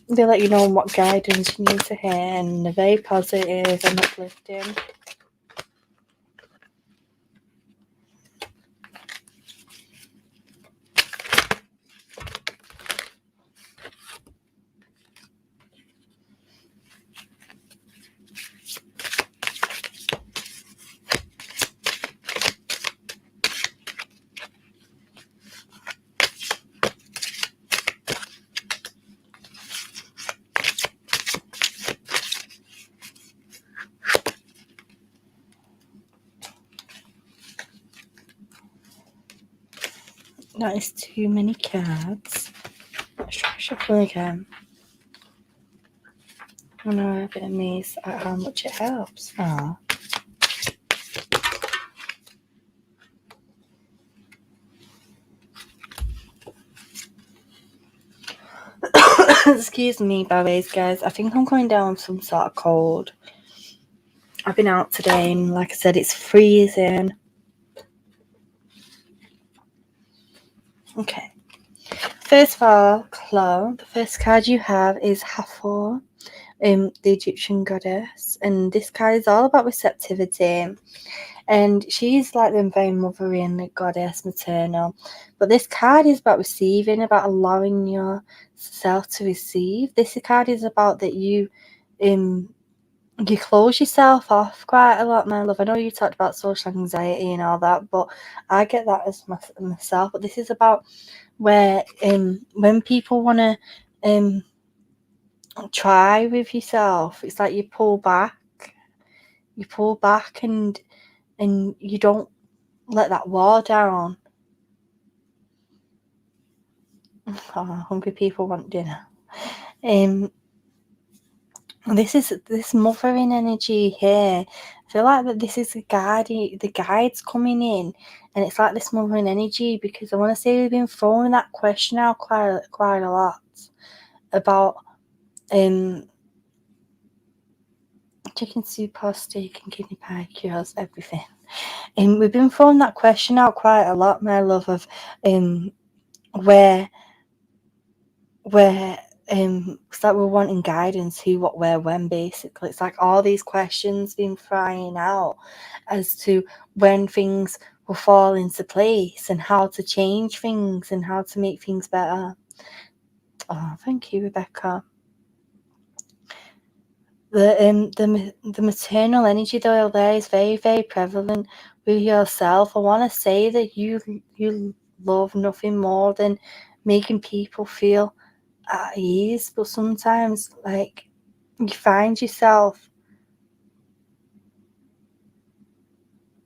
They let you know what guidance you need to hear, and they're very positive and uplifting. That is too many cards. Let's try shuffling again. I know, I've been amazed at how much it helps. Aww. Excuse me, by the way, guys. I think I'm going down with some sort of cold. I've been out today and like I said, it's freezing. Okay. First of all, Chloe, the first card you have is Hathor, the Egyptian goddess. And this card is all about receptivity. And she's like the very mothery and the goddess, maternal. But this card is about receiving, about allowing yourself to receive. This card is about that you close yourself off quite a lot, my love. I know you talked about social anxiety and all that, but I get that as myself. But this is about where when people want to try with yourself, it's like you pull back and you don't let that wall down. Oh, hungry people want dinner. This mothering energy here. I feel like that this is the guides coming in, and it's like this mothering energy, because I want to say we've been throwing that question out quite a lot about chicken soup or steak and kidney pie cures everything. And we've been throwing that question out quite a lot, my love, of where it's like we're wanting guidance, who, what, where, when, basically. It's like all these questions been flying out as to when things will fall into place and how to change things and how to make things better. Oh, thank you, Rebecca. The maternal energy though there is very, very prevalent with yourself. I want to say that you love nothing more than making people feel at ease, but sometimes like you find yourself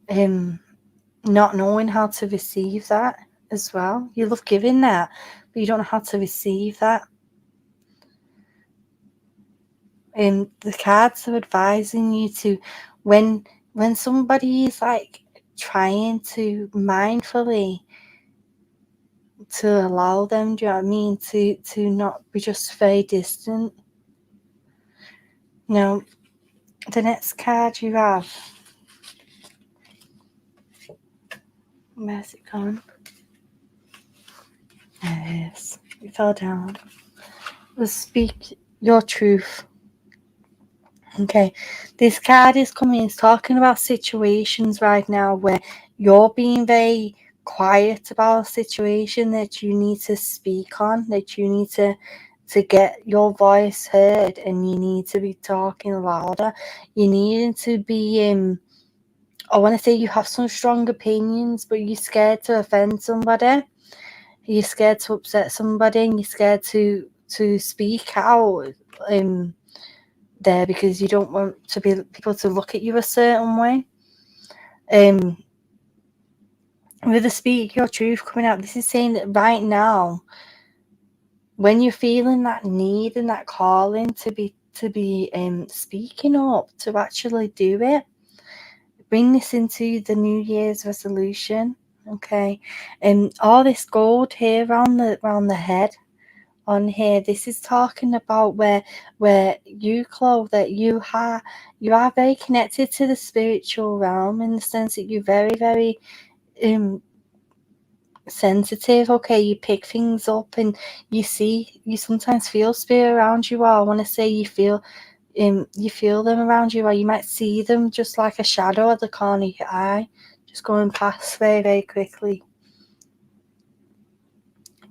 not knowing how to receive that as well. You love giving that, but you don't know how to receive that. The cards are advising you to, when somebody is like trying to mindfully to allow them, do you know what I mean, to not be just very distant. Now, the next card you have, where's it gone? There it is. It fell down. Let's speak your truth. Okay, this card is coming. It's talking about situations right now where you're being very quiet about a situation that you need to speak on, that you need to get your voice heard, and you need to be talking louder. You need to be I want to say you have some strong opinions, but you're scared to offend somebody. You're scared to upset somebody, and you're scared to speak out there because you don't want to be people to look at you a certain way. With the speak your truth coming out, this is saying that right now, when you're feeling that need and that calling to be speaking up, to actually do it, bring this into the New Year's resolution. Okay, all this gold here around the head on here, this is talking about where you, Chloe, that you are very connected to the spiritual realm, in the sense that you're very, very sensitive. Okay, you pick things up and you sometimes feel spirit around you, or I want to say you feel them around you, or you might see them just like a shadow at the corner of your eye, just going past very, very quickly.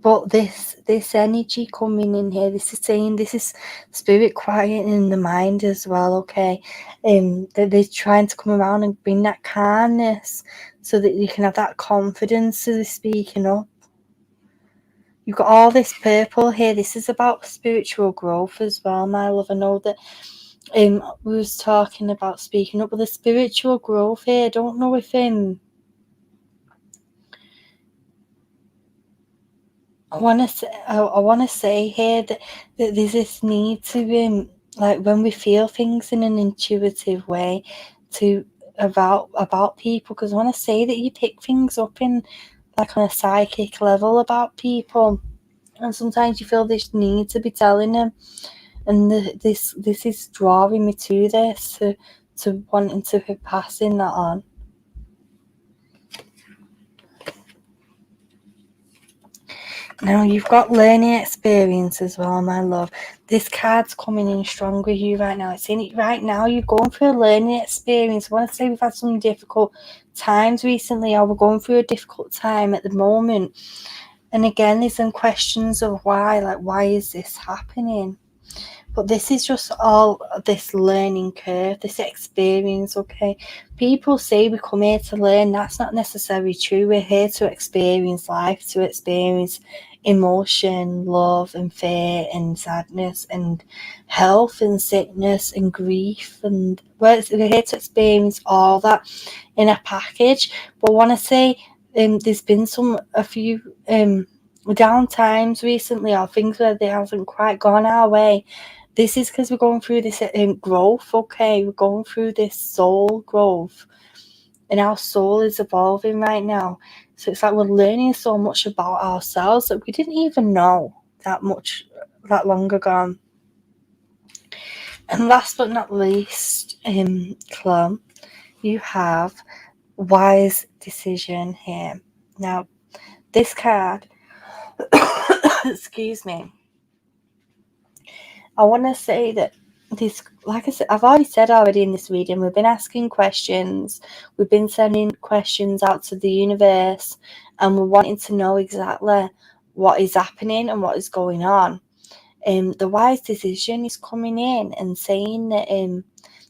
But this energy coming in here, this is saying this is spirit quieting the mind as well, okay? That they're trying to come around and bring that calmness so that you can have that confidence to speaking up. You've got all this purple here. This is about spiritual growth as well, my love. I know that we was talking about speaking up, with the spiritual growth here. I don't know if I want to say here that there's this need to like when we feel things in an intuitive way to about people, because I want to say that you pick things up in like on a psychic level about people, and sometimes you feel this need to be telling them, and this is drawing me to this to wanting to be passing that on. Now you've got learning experience as well, my love. This card's coming in strong with you right now. It's in it right now. You're going through a learning experience. I want to say we've had some difficult times recently, or we're going through a difficult time at the moment. And again, there's some questions of why, like, why is this happening? But this is just all this learning curve, this experience, okay? People say we come here to learn. That's not necessarily true. We're here to experience life, to experience emotion, love and fear and sadness and health and sickness and grief. And we're here to experience all that in a package. But I want to say there's been a few down times recently, or things where they haven't quite gone our way. This is because we're going through this growth, okay? We're going through this soul growth. And our soul is evolving right now. So it's like we're learning so much about ourselves that we didn't even know that much that long ago. And last but not least, Chloe, you have wise decision here. Now, this card, excuse me, I want to say that this, like I said, I've already said already in this reading, we've been asking questions, we've been sending questions out to the universe, and we're wanting to know exactly what is happening and what is going on. The wise decision is coming in and saying that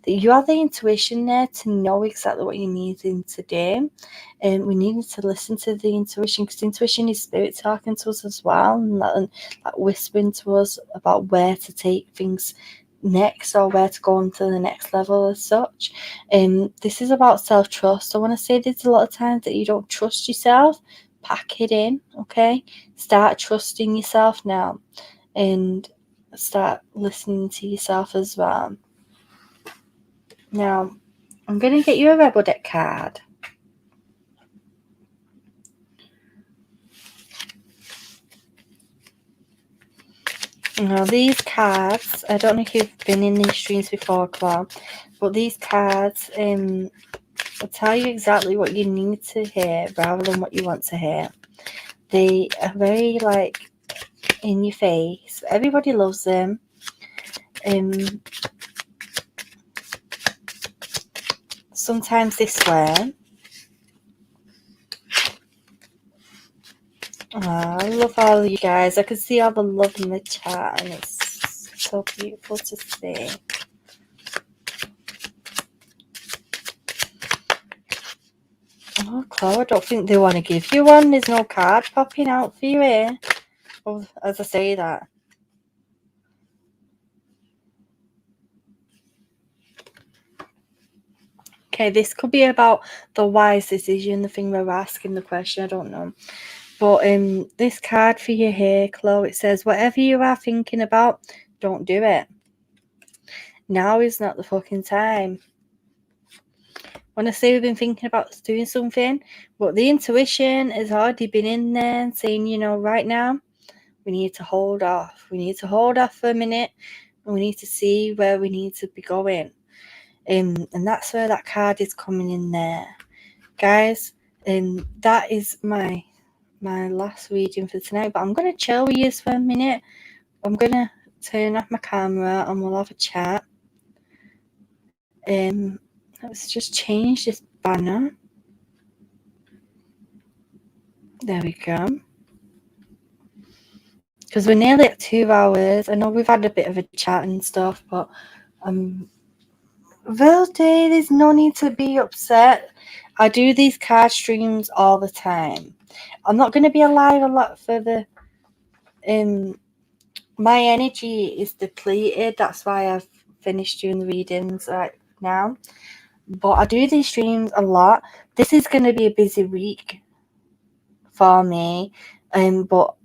that you have the intuition there to know exactly what you're needing to do. And we need to listen to the intuition, because intuition is spirit talking to us as well, and that whispering to us about where to take things next, or where to go on to the next level as such. This is about self-trust. I want to say there's a lot of times that you don't trust yourself. Pack it in, okay? Start trusting yourself now, and start listening to yourself as well. Now, I'm going to get you a Rebel Deck card. Now, these cards, I don't know if you've been in these streams before, Chloe, but these cards will tell you exactly what you need to hear rather than what you want to hear. They are very, like, in your face. Everybody loves them. Sometimes they swear. I love all of you guys. I can see all the love in the chat, and it's so beautiful to see. Oh, Chloe, I don't think they want to give you one. There's no card popping out for you here. Oh, as I say that. Okay, this could be about the wise decision, the thing we're asking, the question, I don't know. But this card for you here, Chloe, it says, whatever you are thinking about, don't do it. Now is not the fucking time. When I say we've been thinking about doing something, but the intuition has already been in there saying, you know, right now, we need to hold off. We need to hold off for a minute, and we need to see where we need to be going. And that's where that card is coming in there. Guys, that is my last reading for tonight, but I'm going to chill with you for a minute. I'm going to turn off my camera and we'll have a chat. Let's just change this banner. There we go. Because we're nearly at 2 hours. I know we've had a bit of a chat and stuff, but Vilde, there's no need to be upset. I do these card streams all the time. I'm not going to be alive a lot for the my energy is depleted. That's why I've finished doing the readings right now. But I do these streams a lot. This is going to be a busy week for me. But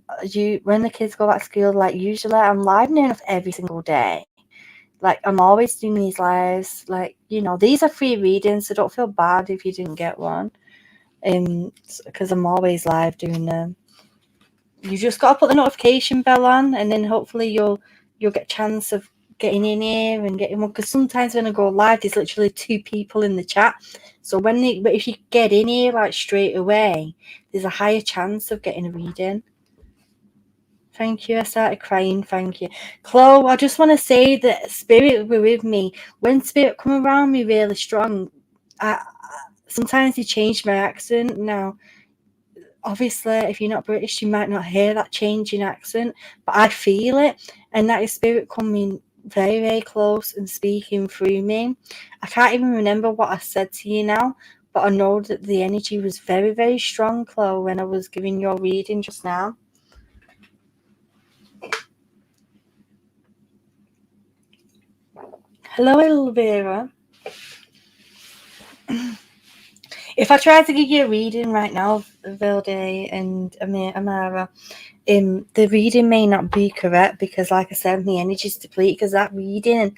when the kids go back to school, like usually I'm live near enough every single day. Like I'm always doing these lives. Like, you know, these are free readings, so don't feel bad if you didn't get one. Because I'm always live doing them. You just got to put the notification bell on, and then hopefully you'll get a chance of getting in here and getting one, because sometimes when I go live, there's literally 2 people in the chat. So but if you get in here like straight away, there's a higher chance of getting a reading. Thank you. I started crying. Thank you. Chloe, I just want to say that Spirit were with me. When Spirit come around me really strong, sometimes they change my accent. Now, obviously, if you're not British, you might not hear that change in accent, but I feel it. And that is Spirit coming very, very close and speaking through me. I can't even remember what I said to you now, but I know that the energy was very, very strong, Chloe, when I was giving your reading just now. Hello, Elvira. If I try to give you a reading right now, Vilde and Amara, the reading may not be correct because, like I said, my energy's depleted because that reading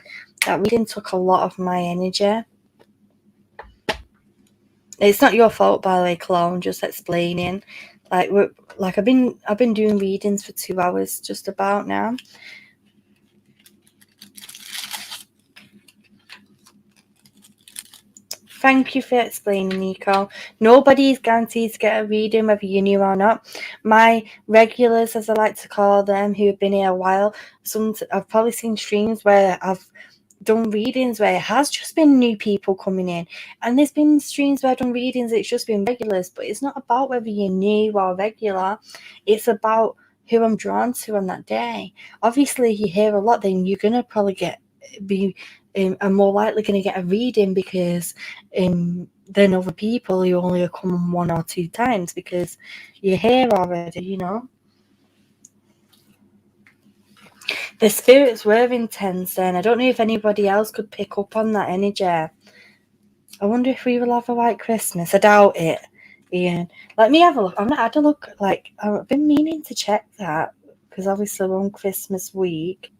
took a lot of my energy. It's not your fault, by the way, Chloe. I'm just explaining. I've been doing readings for 2 hours just about now. Thank you for explaining, Nico. Nobody is guaranteed to get a reading, whether you knew or not. My regulars, as I like to call them, who have been here a while, I've probably seen streams where I've done readings where it has just been new people coming in. And there's been streams where I've done readings, it's just been regulars. But it's not about whether you're new or regular. It's about who I'm drawn to on that day. Obviously, if you hear a lot, then you're going to probably are more likely going to get a reading because than other people who only come 1 or 2 times because you're here already, you know. The spirits were intense then. I don't know if anybody else could pick up on that energy. I wonder if we will have a white Christmas. I doubt it, Ian. Let me have a look. I've not had a look. I've been meaning to check that because obviously we're on Christmas week.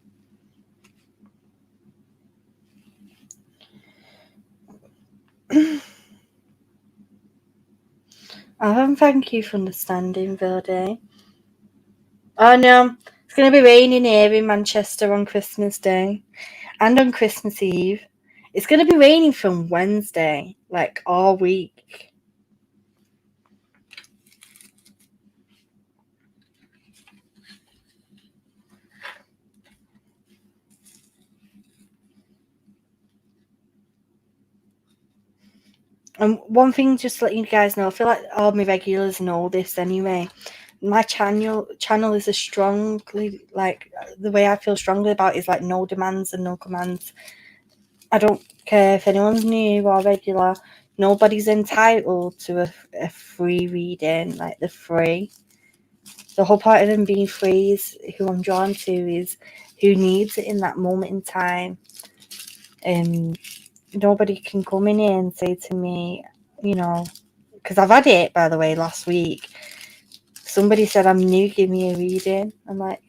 Thank you for understanding, Vilde. Oh no, it's going to be raining here in Manchester on Christmas Day and on Christmas Eve. It's going to be raining from Wednesday, like all week. And one thing, just to let you guys know, I feel like all my regulars know this anyway. My channel is a strongly, like, the way I feel strongly about it is like no demands and no commands. I don't care if anyone's new or regular. Nobody's entitled to a free reading, like the free. The whole part of them being free is who I'm drawn to is who needs it in that moment in time. Nobody can come in here and say to me, you know, because I've had it, by the way, last week. Somebody said, I'm new, give me a reading. I'm like,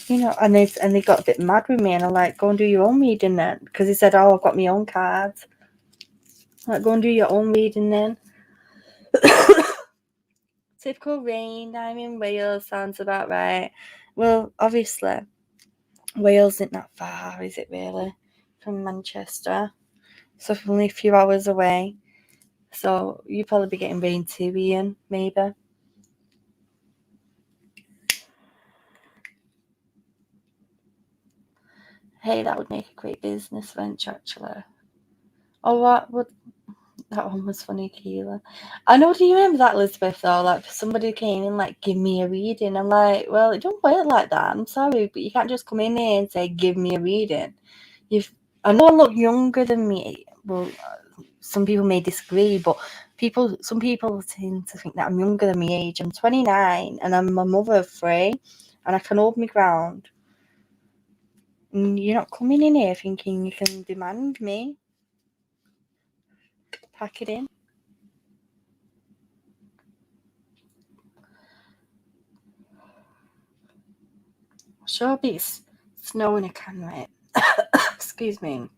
you know, and they got a bit mad with me, and I'm like, go and do your own reading then. Because he said, oh, I've got my own cards. I'm like, go and do your own reading then. Typical rain, I'm in Wales, sounds about right. Well, obviously, Wales isn't that far, is it really, from Manchester? So only a few hours away. So you'll probably be getting rain too, Ian, maybe. Hey, that would make a great business venture, actually. Oh, what would... That one was funny, Keela. I know, do you remember that, Elizabeth, though? Like, somebody came in, like, give me a reading. I'm like, well, it don't work like that. I'm sorry, but you can't just come in here and say, give me a reading. I know I look younger than me. Well, some people may disagree, but some people tend to think that I'm younger than my age. I'm 29, and I'm a mother of 3, and I can hold my ground. And you're not coming in here thinking you can demand me. Pack it in. Sure, it's snowing a can, right? Excuse me.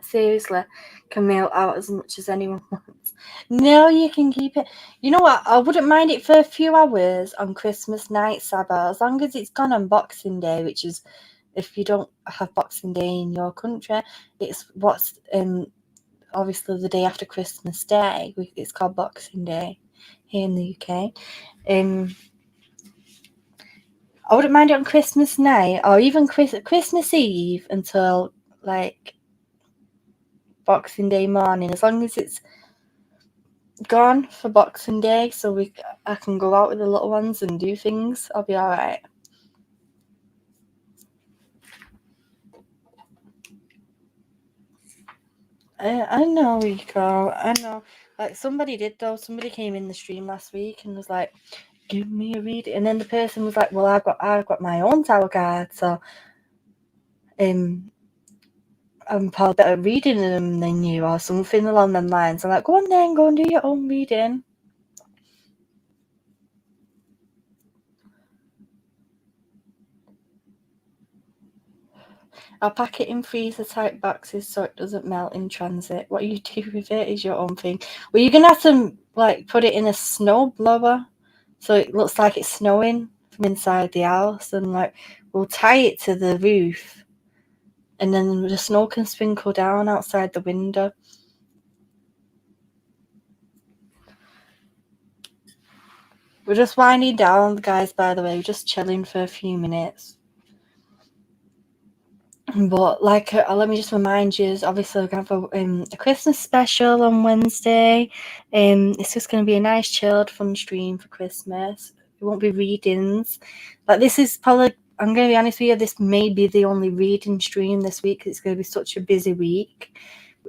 Seriously, can mail out as much as anyone wants. No, you can keep it. You know what? I wouldn't mind it for a few hours on Christmas night, Sabah, as long as it's gone on Boxing Day, which is if you don't have Boxing Day in your country, it's what's obviously the day after Christmas Day. It's called Boxing Day here in the UK. I wouldn't mind it on Christmas night or even Christmas Eve until like Boxing Day morning, as long as it's gone for Boxing Day, so I can go out with the little ones and do things. I'll be all right. I know, Rico. I know. Like somebody did though. Somebody came in the stream last week and was like, "Give me a read," and then the person was like, "Well, I've got my own tarot card, so I'm probably better reading them than you," or something along them lines. I'm like, "Go on then, go and do your own reading." I'll pack it in freezer type boxes so it doesn't melt in transit. What you do with it is your own thing. Well, you're gonna have to like put it in a snow blower so it looks like it's snowing from inside the house, and like we'll tie it to the roof, and then the snow can sprinkle down outside the window. We're just winding down, guys, by the way. We're just chilling for a few minutes. But like, let me just remind you, obviously we're going to have a Christmas special on Wednesday. It's just going to be a nice chilled fun stream for Christmas. It won't be readings. Like this is probably, I'm going to be honest with you, this may be the only reading stream this week. It's going to be such a busy week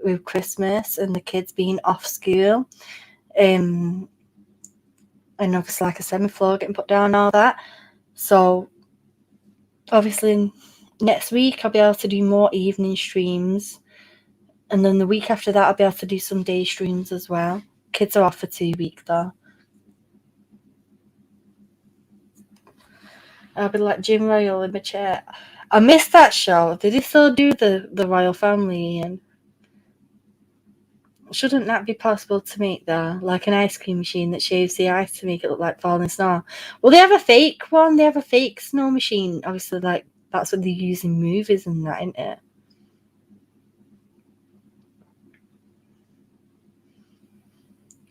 with Christmas and the kids being off school. And obviously, like I said, my floor getting put down and all that. So obviously next week I'll be able to do more evening streams, and then the week after that I'll be able to do some day streams as well. Kids are off for 2 weeks though. I'll be like Jim Royal in my chair. I missed that show. Did he still do the royal family? And shouldn't that be possible to make though? Like an ice cream machine that shaves the ice to make it look like falling snow. Well, they have a fake one. They have a fake snow machine. Obviously, like that's what they use in movies and that, isn't it?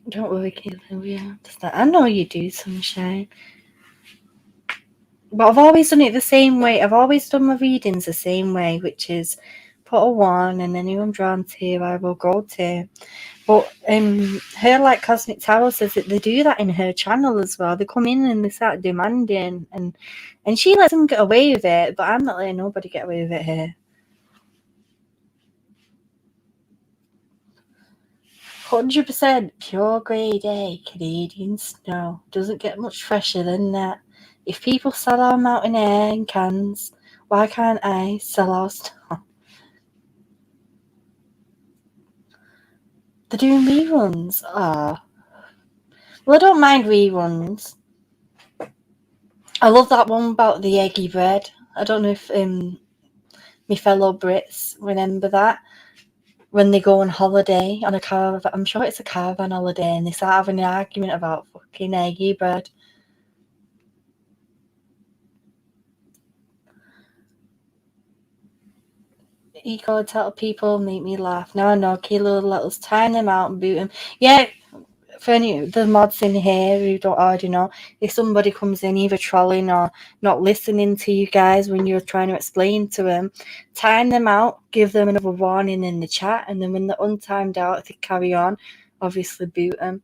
Don't worry, Keely, we understand. I know you do, sunshine. But I've always done it the same way. I've always done my readings the same way, which is put a 1 and then who I'm drawn to, I will go to. But her like Cosmic Tarot says that they do that in her channel as well. They come in and they start demanding, and she lets them get away with it, but I'm not letting nobody get away with it here. 100% pure grade A Canadian snow. Doesn't get much fresher than that. If people sell our mountain air in cans, why can't I sell our snow? They're doing reruns. Well, I don't mind reruns. I love that one about the eggy bread. I don't know if my fellow Brits remember that. When they go on holiday on a caravan, I'm sure it's a caravan holiday, and they start having an argument about fucking eggy bread. Eco-title people make me laugh. Now I know Keela will let us time them out and boot them. Yeah, for any of the mods in here who don't already know, if somebody comes in either trolling or not listening to you guys when you're trying to explain to them, time them out, give them another warning in the chat, and then when they're untimed out, if they carry on, obviously boot them.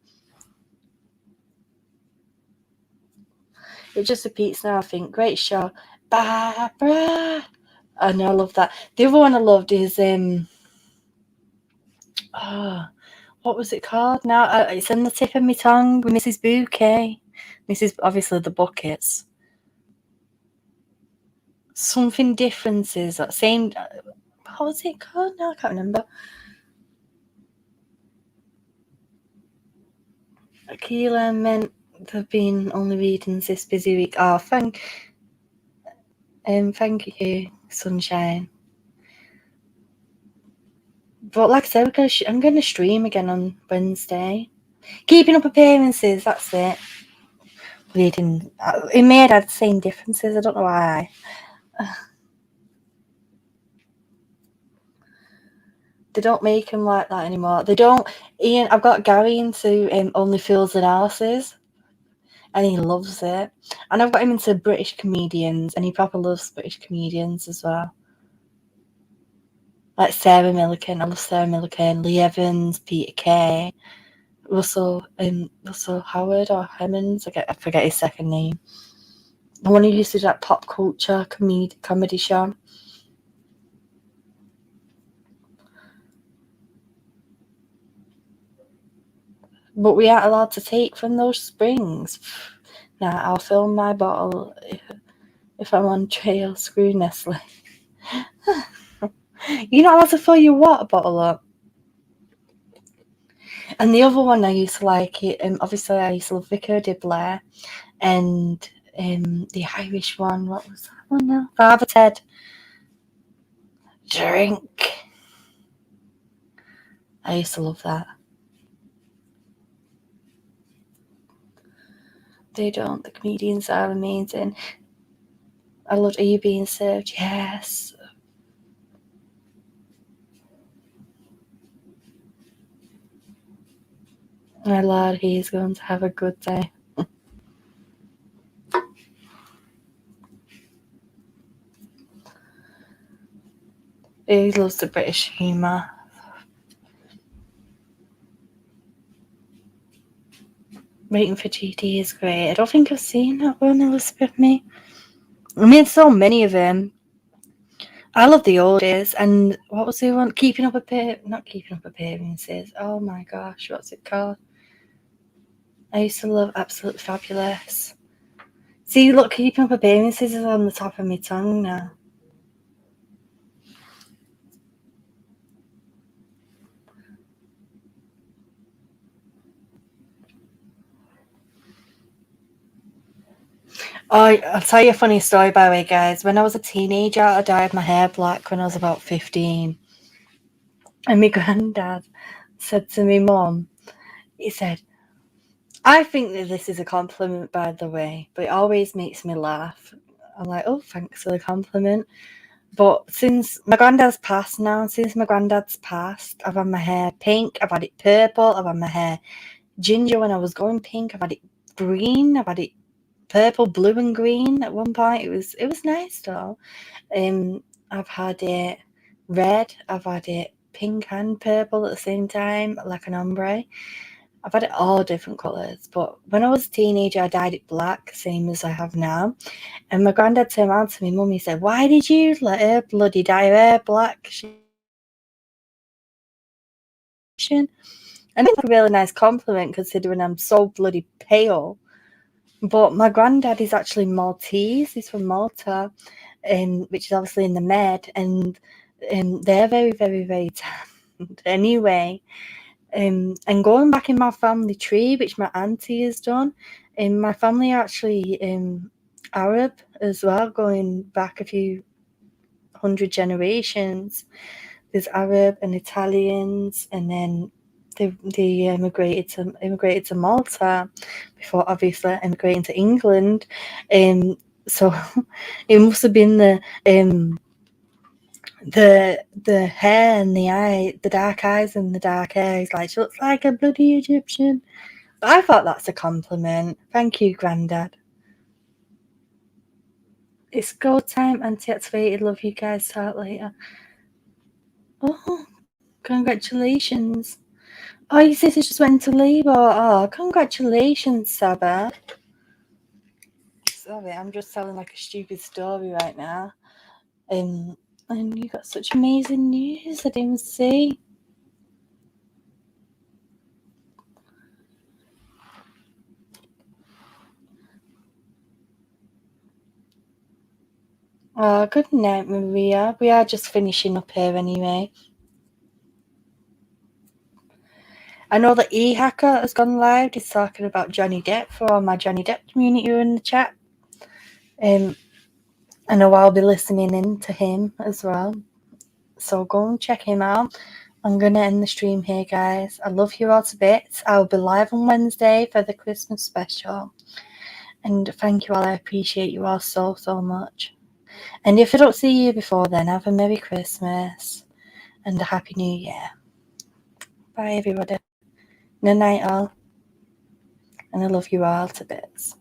It just repeats now, I think. Great show. Barbara! I know, I love that. The other one I loved is what was it called now? It's on the tip of my tongue with Mrs. Bouquet. Mrs. Obviously the buckets. Something differences. Same. What was it called? No, I can't remember. Keela meant there have been only readings this busy week. Oh, thank you, sunshine. But like I said, I'm going to stream again on Wednesday. Keeping up appearances, that's it. Reading. It may have had the same differences, I don't know why. They don't make them like that anymore. They don't. Ian, I've got Gary into Only Fools and Horses, and he loves it. And I've got him into British comedians, and he proper loves British comedians as well. Like Sarah Millican. I love Sarah Millican. Lee Evans, Peter Kay, Russell Howard or Hemmings. I forget his second name. The one who used to do that pop culture comedy show. But we aren't allowed to take from those springs. Now, I'll fill my bottle if I'm on trail. Screw Nestle. You're not allowed to fill your water bottle up. And the other one I used to like, obviously I used to love Vicar de Blair, and the Irish one, what was that one now? Father Ted. Drink. I used to love that. They don't. The comedians are amazing. I loved Are You Being Served? Yes. My lord, he's going to have a good day. He loves the British humour. Waiting for GD is great. I don't think I've seen that one, Elizabeth Me. I mean, so many of them. I love the oldies. And what was the one? Not Keeping Up Appearances. Oh my gosh, what's it called? I used to love Absolutely Fabulous. See, look, Keeping Up Appearances is on the top of my tongue now. Oh, I'll tell you a funny story, by the way, guys. When I was a teenager, I dyed my hair black when I was about 15. And my granddad said to me mum, he said, I think that this is a compliment, by the way, but it always makes me laugh. I'm like, oh, thanks for the compliment. But since my granddad's passed now, I've had my hair pink, I've had it purple, I've had my hair ginger when I was going pink, I've had it green, I've had it purple, blue and green at one point. It was nice though. I've had it red, I've had it pink and purple at the same time, like an ombre. I've had it all different colours, but when I was a teenager, I dyed it black, same as I have now. And my granddad turned around to me, mum, he said, why did you let her bloody dye her hair black? And it's a really nice compliment considering I'm so bloody pale. But my granddad is actually Maltese. He's from Malta, which is obviously in the Med, and they're very, very, very tanned. Anyway, and going back in my family tree, which my auntie has done, my family are actually Arab as well, going back a few hundred generations. There's Arab and Italians, and then they immigrated to Malta before obviously immigrating to England. So it must have been the hair and the dark eyes and the dark hair. He's like, she looks like a bloody Egyptian. But I thought that's a compliment. Thank you, Grandad. It's go time, anti-activated. Love you guys. Talk later. Oh, congratulations. Oh, your sister just went to labour. Oh, congratulations, Saba. Sorry, I'm just telling like a stupid story right now. And you got such amazing news. I didn't see. Oh, good night, Maria. We are just finishing up here anyway. I know that E-Hacker has gone live. He's talking about Johnny Depp for all my Johnny Depp community who are in the chat. I know I'll be listening in to him as well. So go and check him out. I'm going to end the stream here, guys. I love you all to bits. I'll be live on Wednesday for the Christmas special. And thank you all. I appreciate you all so, so much. And if I don't see you before then, have a Merry Christmas. and a happy new year. Bye everybody. Good night all. And I love you all to bits.